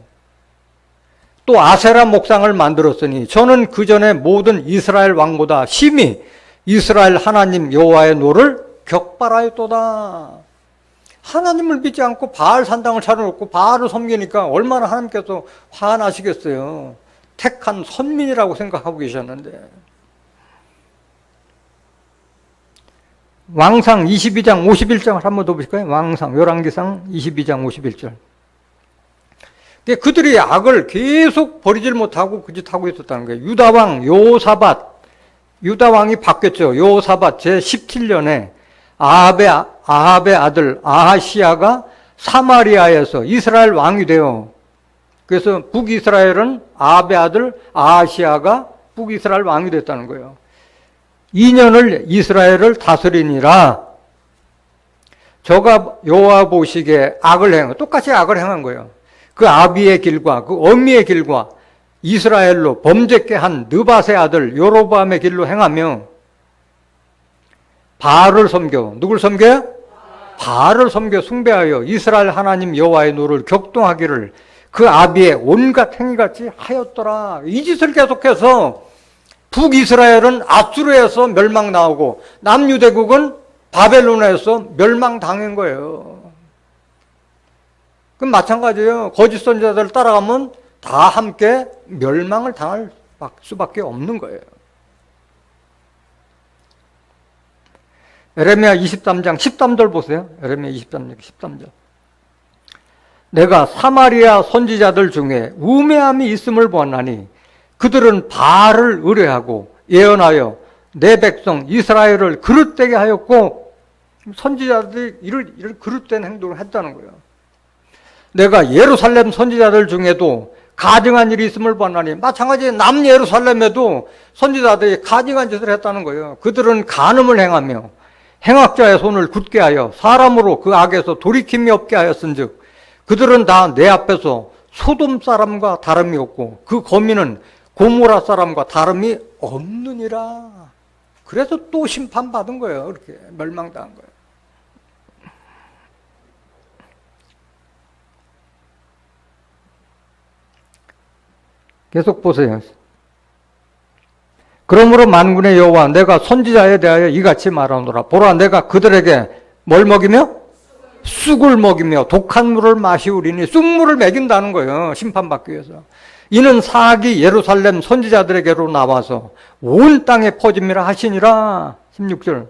또 아세라 목상을 만들었으니 저는 그 전에 모든 이스라엘 왕보다 심히 이스라엘 하나님 여호와의 노를 격발하였도다. 하나님을 믿지 않고 바알 산당을 차려놓고 바알을 섬기니까 얼마나 하나님께서 화가 나시겠어요. 택한 선민이라고 생각하고 계셨는데. 왕상 22장 51장을 한번 더 보실까요? 왕상, 열왕기상 22장 51절. 그들이 악을 계속 버리질 못하고 그 짓 하고 있었다는 거예요. 유다왕 여호사밧, 유다왕이 바뀌었죠. 여호사밧 제17년에 아합의 아들 아하시야가 사마리아에서 이스라엘 왕이 돼요. 그래서 북이스라엘은 아합의 아들 아하시야가 북이스라엘 왕이 됐다는 거예요. 2년을 이스라엘을 다스리니라. 저가 여호와 보시기에 악을 행한, 똑같이 악을 행한 거예요. 그 아비의 길과 그 어미의 길과 이스라엘로 범죄케 한 느밧의 아들 여로보암의 길로 행하며 바알을 섬겨. 누굴 섬겨요? 바알을 섬겨 숭배하여 이스라엘 하나님 여호와의 노를 격동하기를 그 아비의 온갖 행위같이 하였더라. 이 짓을 계속해서 북이스라엘은 아수르에서 멸망 나오고 남유대국은 바벨론에서 멸망당한 거예요. 그럼 마찬가지예요. 거짓 선지자들을 따라가면 다 함께 멸망을 당할 수밖에 없는 거예요. 에레미야 23장 13절 보세요. 에레미야 23장 13절. 내가 사마리아 선지자들 중에 우매함이 있음을 보았나니 그들은 바알을 의뢰하고 예언하여 내 백성 이스라엘을 그릇되게 하였고, 선지자들이 이를 그릇된 행동을 했다는 거예요. 내가 예루살렘 선지자들 중에도 가증한 일이 있음을 보았나니, 마찬가지 남예루살렘에도 선지자들이 가증한 짓을 했다는 거예요. 그들은 간음을 행하며 행악자의 손을 굳게 하여 사람으로 그 악에서 돌이킴이 없게 하였은즉 그들은 다 내 앞에서 소돔 사람과 다름이 없고 그 거민은 고모라 사람과 다름이 없느니라. 그래서 또 심판받은 거예요. 이렇게 멸망당한 거예요. 계속 보세요. 그러므로 만군의 여호와 내가 선지자에 대하여 이같이 말하노라. 보라, 내가 그들에게 뭘 먹이며? 쑥을 먹이며 독한 물을 마시우리니. 쑥물을 먹인다는 거예요. 심판받기 위해서. 이는 사악이 예루살렘 선지자들에게로 나와서 온 땅에 퍼짐이라 하시니라. 16절.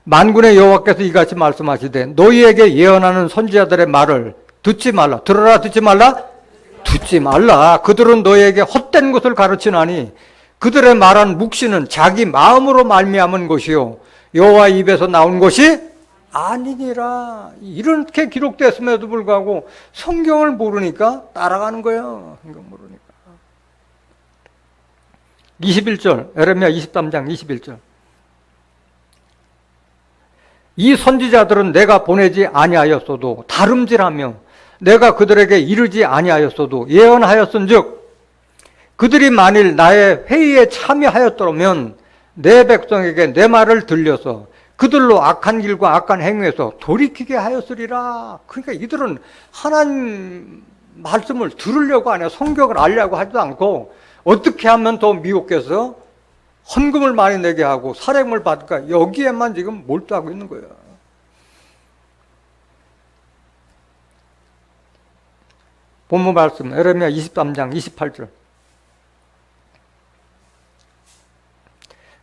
만군의 여호와께서 이같이 말씀하시되 너희에게 예언하는 선지자들의 말을 듣지 말라. 들어라, 듣지 말라? 듣지 말라. 그들은 너희에게 헛된 것을 가르치나니 그들의 말한 묵시는 자기 마음으로 말미암은 것이요 여호와 입에서 나온 것이 아니니라. 이렇게 기록됐음에도 불구하고 성경을 모르니까 따라가는 거예요. 성경 모르니까. 21절, 에레미야 23장 21절. 이 선지자들은 내가 보내지 아니하였어도 다름질하며 내가 그들에게 이르지 아니하였어도 예언하였은즉 그들이 만일 나의 회의에 참여하였더라면 내 백성에게 내 말을 들려서 그들로 악한 길과 악한 행위에서 돌이키게 하였으리라. 그러니까 이들은 하나님 말씀을 들으려고 안 해요. 성경을 알려고 하지도 않고 어떻게 하면 더 미혹해서 헌금을 많이 내게 하고 살해물 받을까, 여기에만 지금 몰두하고 있는 거예요. 본문 말씀 에레미야 23장 28절.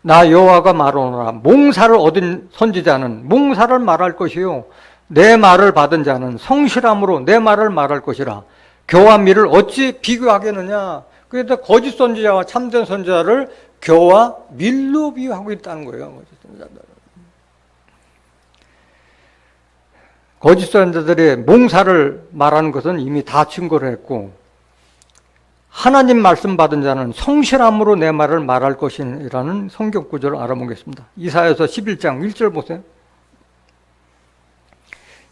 나 여호와가 말하노라. 몽사를 얻은 선지자는 몽사를 말할 것이요 내 말을 받은 자는 성실함으로 내 말을 말할 것이라. 겨와 밀을 어찌 비교하겠느냐. 그래서 거짓 선지자와 참된 선지자를 겨와 밀로 비유하고 있다는 거예요. 거짓 선지자들. 거짓 선지자들의 몽사를 말하는 것은 이미 다 증거를 했고, 하나님 말씀 받은 자는 성실함으로 내 말을 말할 것이라는 성경 구절을 알아보겠습니다. 이사야서 11장 1절 보세요.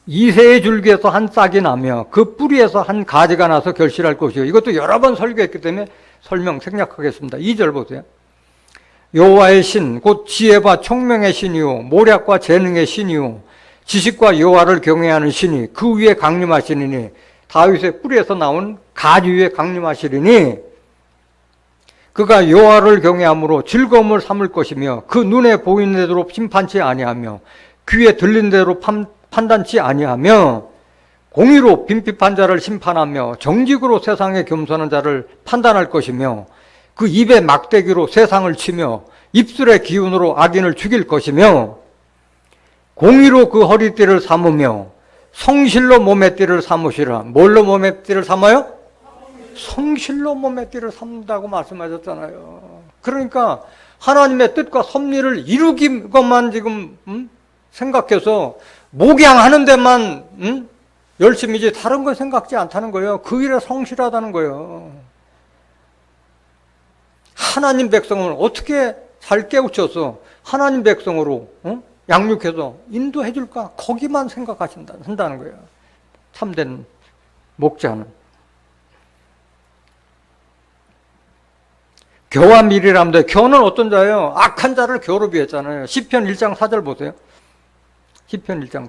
이새의 줄기에서 한 싹이 나며 그 뿌리에서 한 가지가 나서 결실할 것이요. 이것도 여러 번 설교했기 때문에 설명 생략하겠습니다. 2절 보세요. 여호와의 신, 곧 지혜와 총명의 신이요 모략과 재능의 신이요 지식과 여호와를 경외하는 신이 그 위에 강림하시리니, 다윗의 뿌리에서 나온 가지 위에 강림하시리니 그가 여호와를 경외함으로 즐거움을 삼을 것이며 그 눈에 보이는 대로 심판치 아니하며 귀에 들린 대로 판단치 아니하며 공의로 빈핍한 자를 심판하며 정직으로 세상에 겸손한 자를 판단할 것이며 그 입에 막대기로 세상을 치며 입술의 기운으로 악인을 죽일 것이며 공의로 그 허리띠를 삼으며 성실로 몸의 띠를 삼으시라. 뭘로 몸의 띠를 삼아요? 성실로 몸의 띠를 삼는다고 말씀하셨잖아요. 그러니까 하나님의 뜻과 섭리를 이루기 것만 지금 생각해서 목양하는 데만 열심히지 다른 걸 생각지 않다는 거예요. 그 일에 성실하다는 거예요. 하나님 백성을 어떻게 잘 깨우쳐서 하나님 백성으로 양육해서 인도해 줄까? 거기만 생각한다는 거예요. 참된 목자는. 겨와 밀이랍니다. 겨는 어떤 자예요? 악한 자를 겨로 비했잖아요. 시편 1장 4절 보세요. 시편 1장.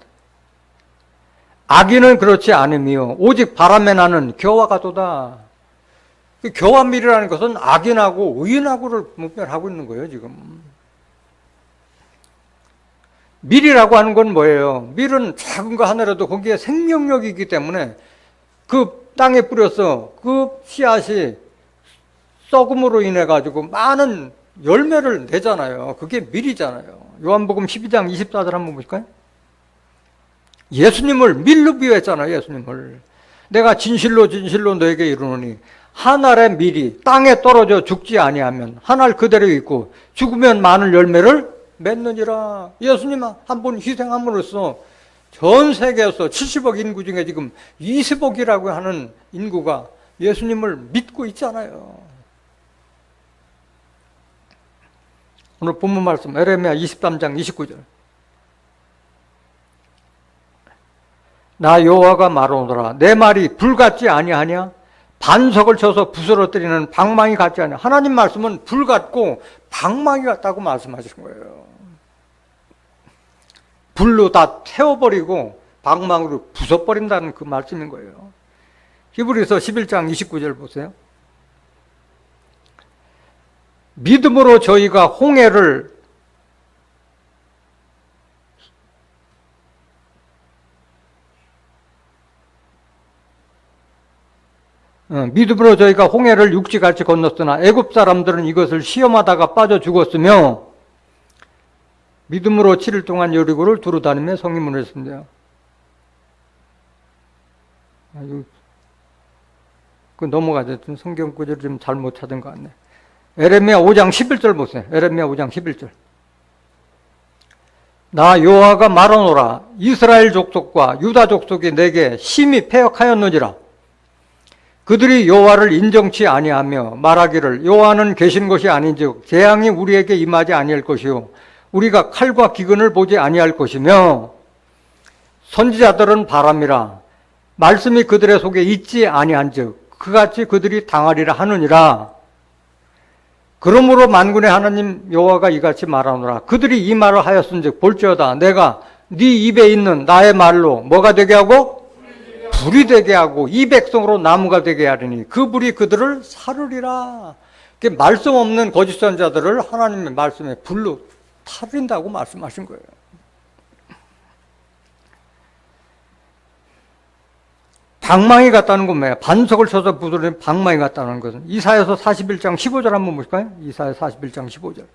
악인은 그렇지 않으며 오직 바람에 나는 겨와 같도다. 겨와 밀이라는 것은 악인하고 의인하고를 분별하고 있는 거예요, 지금. 밀이라고 하는 건 뭐예요? 밀은 작은 거 하나라도 거기에 생명력이 있기 때문에 그 땅에 뿌려서 그 씨앗이 썩음으로 인해 가지고 많은 열매를 내잖아요. 그게 밀이잖아요. 요한복음 12장 24절 한번 보실까요? 예수님을 밀로 비유했잖아요. 예수님을. 내가 진실로 진실로 너에게 이르노니 한 알의 밀이 땅에 떨어져 죽지 아니하면 한 알 그대로 있고 죽으면 많은 열매를 맺느니라. 예수님 한 분 희생함으로써 전 세계에서 70억 인구 중에 지금 20억이라고 하는 인구가 예수님을 믿고 있잖아요. 오늘 본문 말씀 에레미야 23장 29절. 나 여호와가 말하노라 내 말이 불 같지 아니하냐? 반석을 쳐서 부스러뜨리는 방망이 같지 않냐? 하나님 말씀은 불 같고 방망이 같다고 말씀하시는 거예요. 불로 다 태워버리고 방망이로 부숴버린다는 그 말씀인 거예요. 히브리서 11장 29절 보세요. 믿음으로 저희가 홍해를 믿음으로 저희가 홍해를 육지같이 건넜으나 애굽 사람들은 이것을 시험하다가 빠져 죽었으며 믿음으로 7일 동안 여리고를 두루다니며 성리문을 했습니다. 그 넘어가죠. 성경 구절을 좀 잘못 찾은 것 같네. 에레미야 5장 11절 보세요. 에레미야 5장 11절. 나 여호와가 말하노라 이스라엘 족속과 유다 족속이 내게 심히 패역하였느니라. 그들이 여호와를 인정치 아니하며 말하기를 여호와는 계신 것이 아닌즉 재앙이 우리에게 임하지 아니할 것이요 우리가 칼과 기근을 보지 아니할 것이며 선지자들은 바람이라 말씀이 그들의 속에 있지 아니한즉 그같이 그들이 당하리라 하느니라. 그러므로 만군의 하나님 여호와가 이같이 말하노라 그들이 이 말을 하였은즉 볼지어다 내가 네 입에 있는 나의 말로 뭐가 되게 하고 불이 되게 하고 이 백성으로 나무가 되게 하리니 그 불이 그들을 사르리라. 말씀 없는 거짓 선자들을 하나님의 말씀에 불로 타린다고 말씀하신 거예요. 방망이 같다는 건 뭐예요? 반석을 쳐서 부수는 방망이 같다는 것은 이사야서 41장 15절 한번 보실까요? 이사야 41장 15절.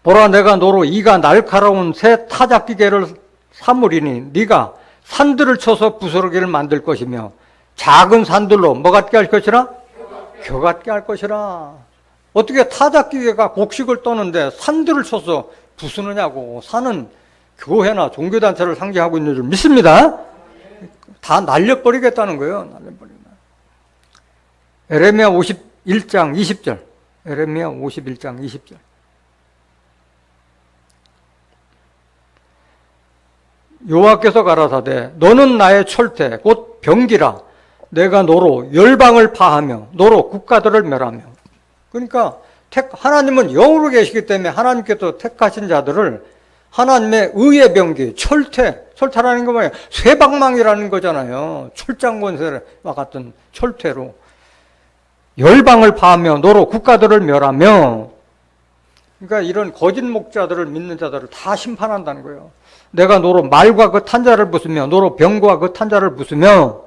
보라 내가 너로 이가 날카로운 새 타작기계를 삼으리니 네가 산들을 쳐서 부스러기를 만들 것이며 작은 산들로 뭐 같게 할 것이라? 겨 같게 할 것이라. 어떻게 타작기계가 곡식을 떠는데 산들을 쳐서 부수느냐고. 산은 교회나 종교단체를 상징하고 있는 줄 믿습니다. 다 날려버리겠다는 거예요. 날려버린다. 에레미야 51장 20절. 에레미야 51장 20절. 여호와께서 가라사대 너는 나의 철퇴 곧 병기라 내가 너로 열방을 파하며 너로 국가들을 멸하며. 그러니까 하나님은 영으로 계시기 때문에 하나님께서 택하신 자들을 하나님의 의의 병기 철퇴라는 거 뭐예요? 쇠방망이라는 거잖아요. 철장권세와 같은 철퇴로 열방을 파하며 너로 국가들을 멸하며. 그러니까 이런 거짓 목자들을 믿는 자들을 다 심판한다는 거예요. 내가 너로 말과 그 탄자를 부수며 너로 병과 그 탄자를 부수며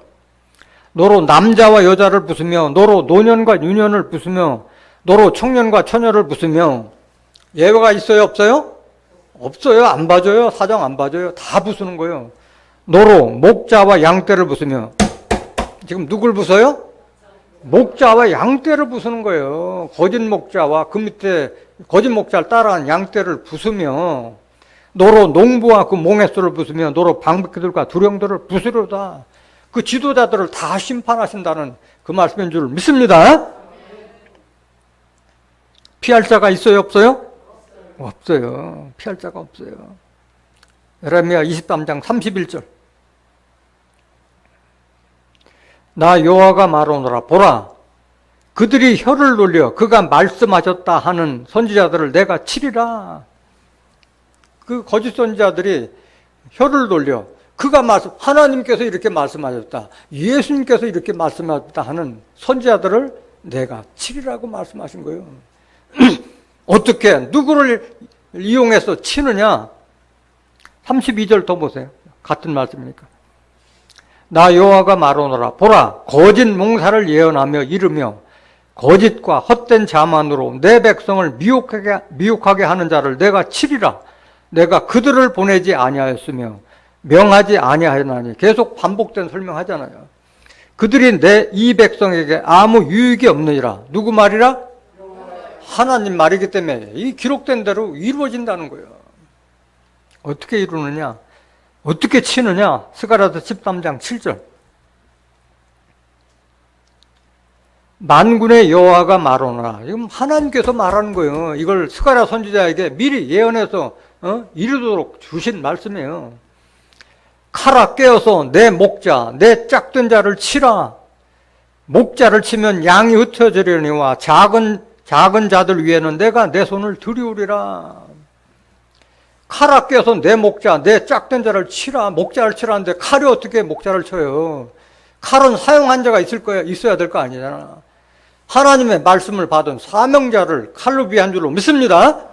너로 남자와 여자를 부수며 너로 노년과 유년을 부수며 너로 청년과 처녀를 부수며. 예외가 있어요? 없어요? 없어요. 안 봐줘요. 사정 안 봐줘요. 다 부수는 거예요. 너로 목자와 양떼를 부수며. 지금 누굴 부숴요? 목자와 양떼를 부수는 거예요. 거짓 목자와 그 밑에 거짓 목자를 따라한 양떼를 부수며 너로 농부와 그 몽에소를 부수며 너로 방백들과 두령들을 부수려다. 그 지도자들을 다 심판하신다는 그 말씀인 줄 믿습니다. 피할 자가 있어요? 없어요? 없어요. 피할 자가 없어요. 에레미야 23장 31절. 나 여호와가 말하노라 보라 그들이 혀를 놀려 그가 말씀하셨다 하는 선지자들을 내가 치리라. 그 거짓 선지자들이 혀를 돌려 그가 하나님께서 이렇게 말씀하셨다, 예수님께서 이렇게 말씀하셨다 하는 선지자들을 내가 치리라고 말씀하신 거예요. 어떻게 누구를 이용해서 치느냐? 32절 더 보세요. 같은 말씀이니까. 나 여호와가 말하노라 보라 거짓 몽사를 예언하며 이르며 거짓과 헛된 자만으로 내 백성을 미혹하게 하는 자를 내가 치리라. 내가 그들을 보내지 아니하였으며 명하지 아니하였나니. 계속 반복된 설명하잖아요. 그들이 이 백성에게 아무 유익이 없느니라. 누구 말이라? 하나님 말이기 때문에 이 기록된 대로 이루어진다는 거예요. 어떻게 이루느냐? 어떻게 치느냐? 스가랴서 13장 7절. 만군의 여호와가 말하노라. 이건 하나님께서 말하는 거예요. 이걸 스가랴 선지자에게 미리 예언해서 이루도록 주신 말씀이에요. 칼아 깨어서 내 목자, 내 짝된 자를 치라. 목자를 치면 양이 흩어지려니와 작은 자들 위에는 내가 내 손을 들이우리라. 칼아 깨어서 내 목자, 내 짝된 자를 치라. 목자를 치라는데 칼이 어떻게 목자를 쳐요? 칼은 사용한 자가 있어야 될 거 아니잖아. 하나님의 말씀을 받은 사명자를 칼로 비한 줄로 믿습니다.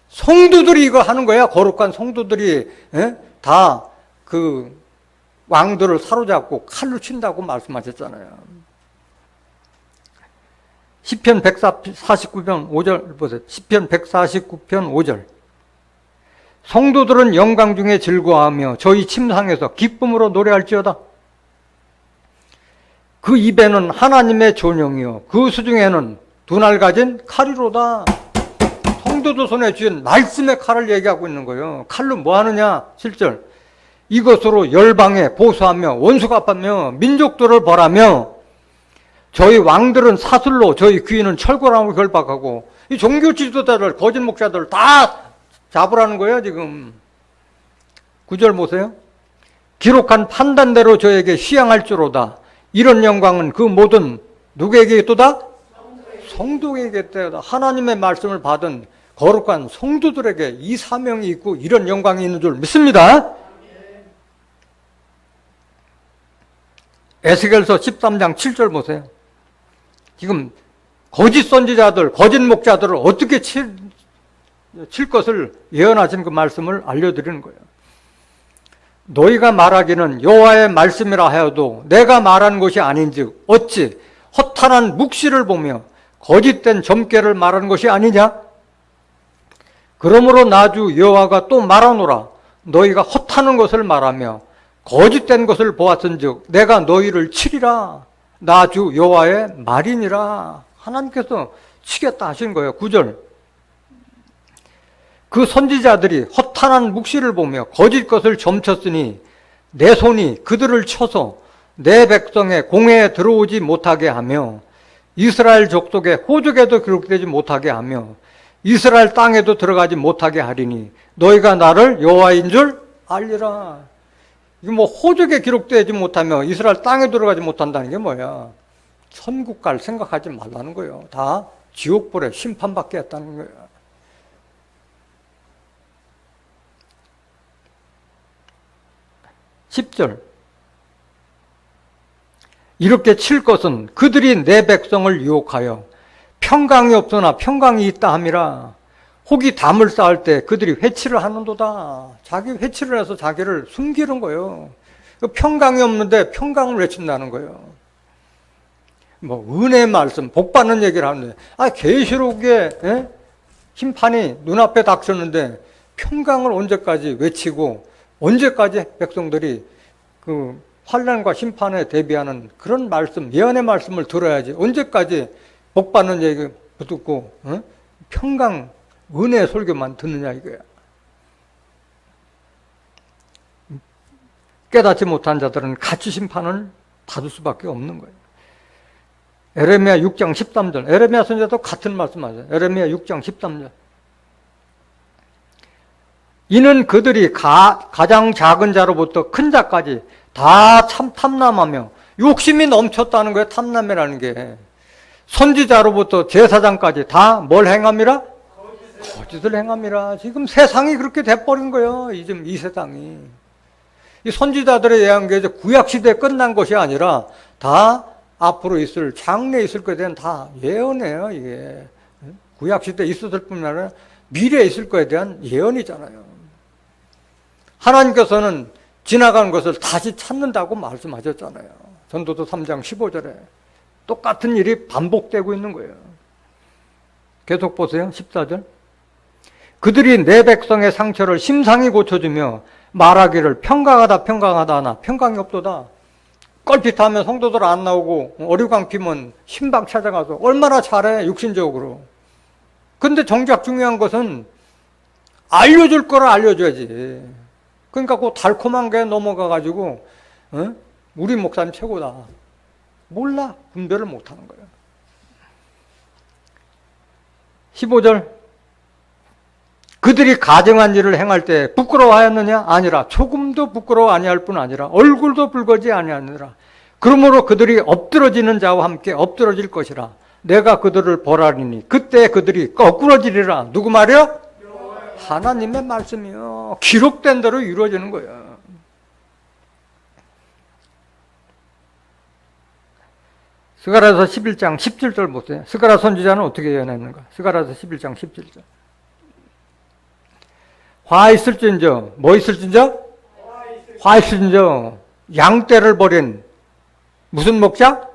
성도들이 이거 하는 거야. 거룩한 성도들이 다 그 왕들을 사로잡고 칼로 친다고 말씀하셨잖아요. 시편 149편 5절 보세요. 시편 149편 5절. 성도들은 영광 중에 즐거워하며 저희 침상에서 기쁨으로 노래할지어다. 그 입에는 하나님의 존영이요 그 수중에는 두 날 가진 칼이로다. 성도들 손에 쥐은 말씀의 칼을 얘기하고 있는 거예요. 칼로 뭐 하느냐? 7절. 이것으로 열방에 보수하며 원수가 아파며 민족들을 벌하며 저희 왕들은 사슬로 저희 귀인은 철거라고 결박하고 이 종교 지도자들 거짓 목사들 다 잡으라는 거예요. 지금 9절 보세요. 기록한 판단대로 저에게 시향할 줄로다. 이런 영광은 그 모든 누구에게 있도다? 성도에게 있다. 하나님의 말씀을 받은 거룩한 성도들에게 이 사명이 있고 이런 영광이 있는 줄 믿습니다. 에스겔서 13장 7절 보세요. 지금 거짓 선지자들, 거짓 목자들을 어떻게 칠 것을 예언하신 그 말씀을 알려드리는 거예요. 너희가 말하기는 여호와의 말씀이라 하여도 내가 말한 것이 아닌즉 어찌 허탄한 묵시를 보며 거짓된 점괘를 말한 것이 아니냐? 그러므로 나주 여호와가 또 말하노라. 너희가 허탄한 것을 말하며 거짓된 것을 보았은즉 내가 너희를 치리라. 나주 여호와의 말이니라. 하나님께서 치겠다 하신 거예요. 9절. 그 선지자들이 허탄한 묵시를 보며 거짓 것을 점쳤으니 내 손이 그들을 쳐서 내 백성의 공회에 들어오지 못하게 하며 이스라엘 족속의 호적에도 기록되지 못하게 하며 이스라엘 땅에도 들어가지 못하게 하리니 너희가 나를 여호와인 줄 알리라. 이거 뭐 호적에 기록되지 못하며 이스라엘 땅에 들어가지 못한다는 게 뭐야? 천국 갈 생각하지 말라는 거예요. 다 지옥불에 심판받게 했다는 거예요. (10절) 이렇게 칠 것은 그들이 내 백성을 유혹하여 평강이 없으나 평강이 있다 함이라. 혹이 담을 쌓을 때 그들이 회치를 하는도다. 자기 회치를 해서 자기를 숨기는 거예요. 평강이 없는데 평강을 외친다는 거예요. 뭐 은혜의 말씀, 복 받는 얘기를 하는데 계시록에 심판이 눈앞에 닥쳤는데 평강을 언제까지 외치고 언제까지 백성들이 그 환난과 심판에 대비하는 그런 말씀, 예언의 말씀을 들어야지 언제까지 복 받는 얘기 듣고 평강 은혜의 설교만 듣느냐 이거야. 깨닫지 못한 자들은 같이 심판을 받을 수밖에 없는 거예요. 에레미야 6장 13절. 에레미야 선지자도 같은 말씀하세요. 에레미야 6장 13절. 이는 그들이 가장 작은 자로부터 큰 자까지 다 참 탐남하며 욕심이 넘쳤다는 거예요. 탐남이라는 게. 선지자로부터 제사장까지 다 뭘 행함이라? 거짓을 행함이라. 지금 세상이 그렇게 돼버린 거예요. 지금 이 세상이. 이 선지자들의 예언한 게 이제 구약시대에 끝난 것이 아니라 다 앞으로 있을, 장래에 있을 것에 대한 다 예언이에요, 이게. 구약시대에 있었을 뿐만 아니라 미래에 있을 것에 대한 예언이잖아요. 하나님께서는 지나간 것을 다시 찾는다고 말씀하셨잖아요. 전도서 3장 15절에. 똑같은 일이 반복되고 있는 거예요. 계속 보세요. 14절. 그들이 내 백성의 상처를 심상히 고쳐주며 말하기를 평강하다 하나 평강이 없도다. 껄핏하면 성도들 안 나오고 어류강 피면 신방 찾아가서 얼마나 잘해 육신적으로. 근데 정작 중요한 것은 알려줄 거를 알려줘야지. 그러니까 그 달콤한 게 넘어가가지고 우리 목사님 최고다. 몰라. 분별을 못하는 거예요. 15절. 그들이 가증한 일을 행할 때 부끄러워하였느냐? 아니라 조금도 부끄러워 아니할 뿐 아니라 얼굴도 붉어지 아니하느라. 그러므로 그들이 엎드러지는 자와 함께 엎드러질 것이라. 내가 그들을 벌하리니 그때 그들이 거꾸러지리라. 누구 말이야? 하나님의 말씀이요. 기록된 대로 이루어지는 거예요. 스가랴서 11장 17절 보세요. 스가랴 선지자는 어떻게 예언했는가? 스가랴서 11장 17절. 화 있을진저, 뭐 있을진저? 화 있을진저, 양떼를 버린 무슨 목자?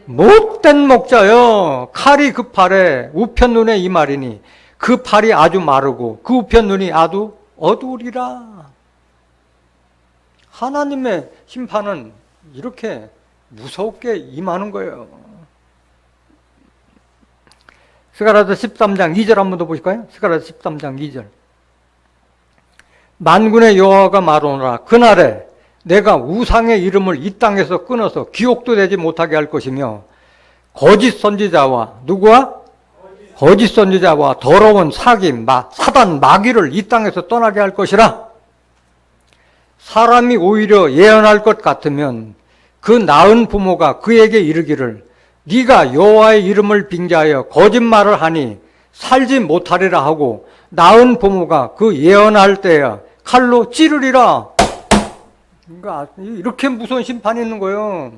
못된 목자요. 칼이 그 팔에 우편 눈에 이 말이니 그 팔이 아주 마르고 그 우편 눈이 아주 어두우리라. 하나님의 심판은 이렇게 무섭게 임하는 거예요. 스가랴서 13장 2절 한 번 더 보실까요? 스가랴서 13장 2절. 만군의 여호와가 말하노라. 그날에 내가 우상의 이름을 이 땅에서 끊어서 기억도 되지 못하게 할 것이며 거짓 선지자와 누구와? 거짓 선지자와 더러운 사단 마귀를 이 땅에서 떠나게 할 것이라. 사람이 오히려 예언할 것 같으면 그 낳은 부모가 그에게 이르기를 네가 여호와의 이름을 빙자하여 거짓말을 하니 살지 못하리라 하고 낳은 부모가 그 예언할 때야 칼로 찌르리라. 그러니까 이렇게 무서운 심판이 있는 거예요.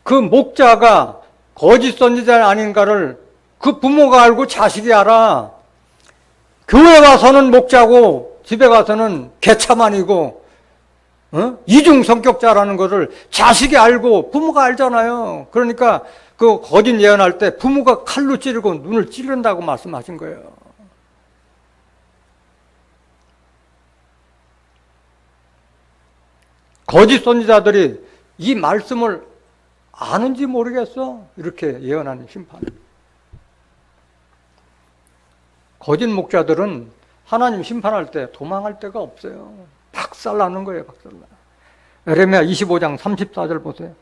그 목자가 거짓 선지자 아닌가를 그 부모가 알고 자식이 알아. 교회 와서는 목자고 집에 가서는 개차만이고 이중 성격자라는 것을 자식이 알고 부모가 알잖아요. 그러니까 그 거짓 예언할 때 부모가 칼로 찌르고 눈을 찌른다고 말씀하신 거예요. 거짓 선지자들이 이 말씀을 아는지 모르겠어. 이렇게 예언하는 심판. 거짓 목자들은 하나님 심판할 때 도망할 데가 없어요. 박살나는 거예요. 박살나. 에레미야 25장 34절 보세요.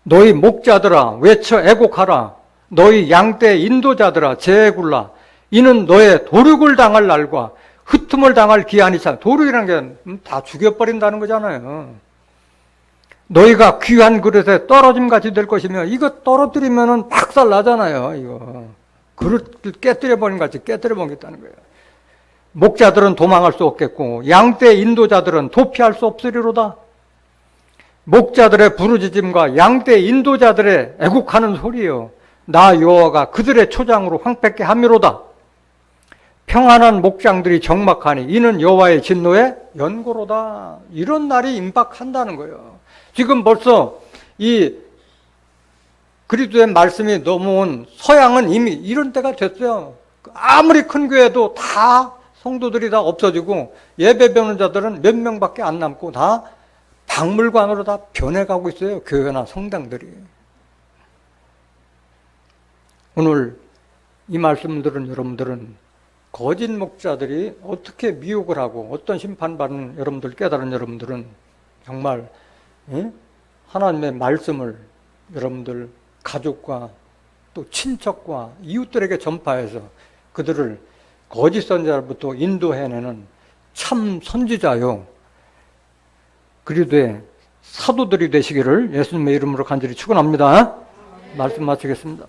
너희 목자들아 외쳐 애곡하라. 너희 양떼 인도자들아 재굴라. 이는 너의 도륙을 당할 날과 흩음을 당할 기한이 차. 도륙이라는 게 다 죽여버린다는 거잖아요. 너희가 귀한 그릇에 떨어짐같이 될 것이며 이거 떨어뜨리면은 박살 나잖아요. 이거 그릇을 깨뜨려버린 같이 깨뜨려버리겠다는 거예요. 목자들은 도망할 수 없겠고 양떼 인도자들은 도피할 수 없으리로다. 목자들의 부르짖음과 양떼 인도자들의 애국하는 소리요. 나 여호와가 그들의 초장으로 황폐케 함이로다. 평안한 목장들이 적막하니 이는 여호와의 진노의 연고로다. 이런 날이 임박한다는 거예요. 지금 벌써 이 그리스도의 말씀이 넘어온 서양은 이미 이런 때가 됐어요. 아무리 큰 교회도 다 성도들이 다 없어지고 예배 배우는 자들은 몇 명밖에 안 남고 다 박물관으로 다 변해가고 있어요. 교회나 성당들이. 오늘 이 말씀 들은 여러분들은 거짓 목자들이 어떻게 미혹을 하고 어떤 심판받는 여러분들 깨달은 여러분들은 정말 하나님의 말씀을 여러분들 가족과 또 친척과 이웃들에게 전파해서 그들을 거짓 선지자로부터 인도해내는 참 선지자요 그리스도의 사도들이 되시기를 예수님의 이름으로 간절히 축원합니다. 말씀 마치겠습니다.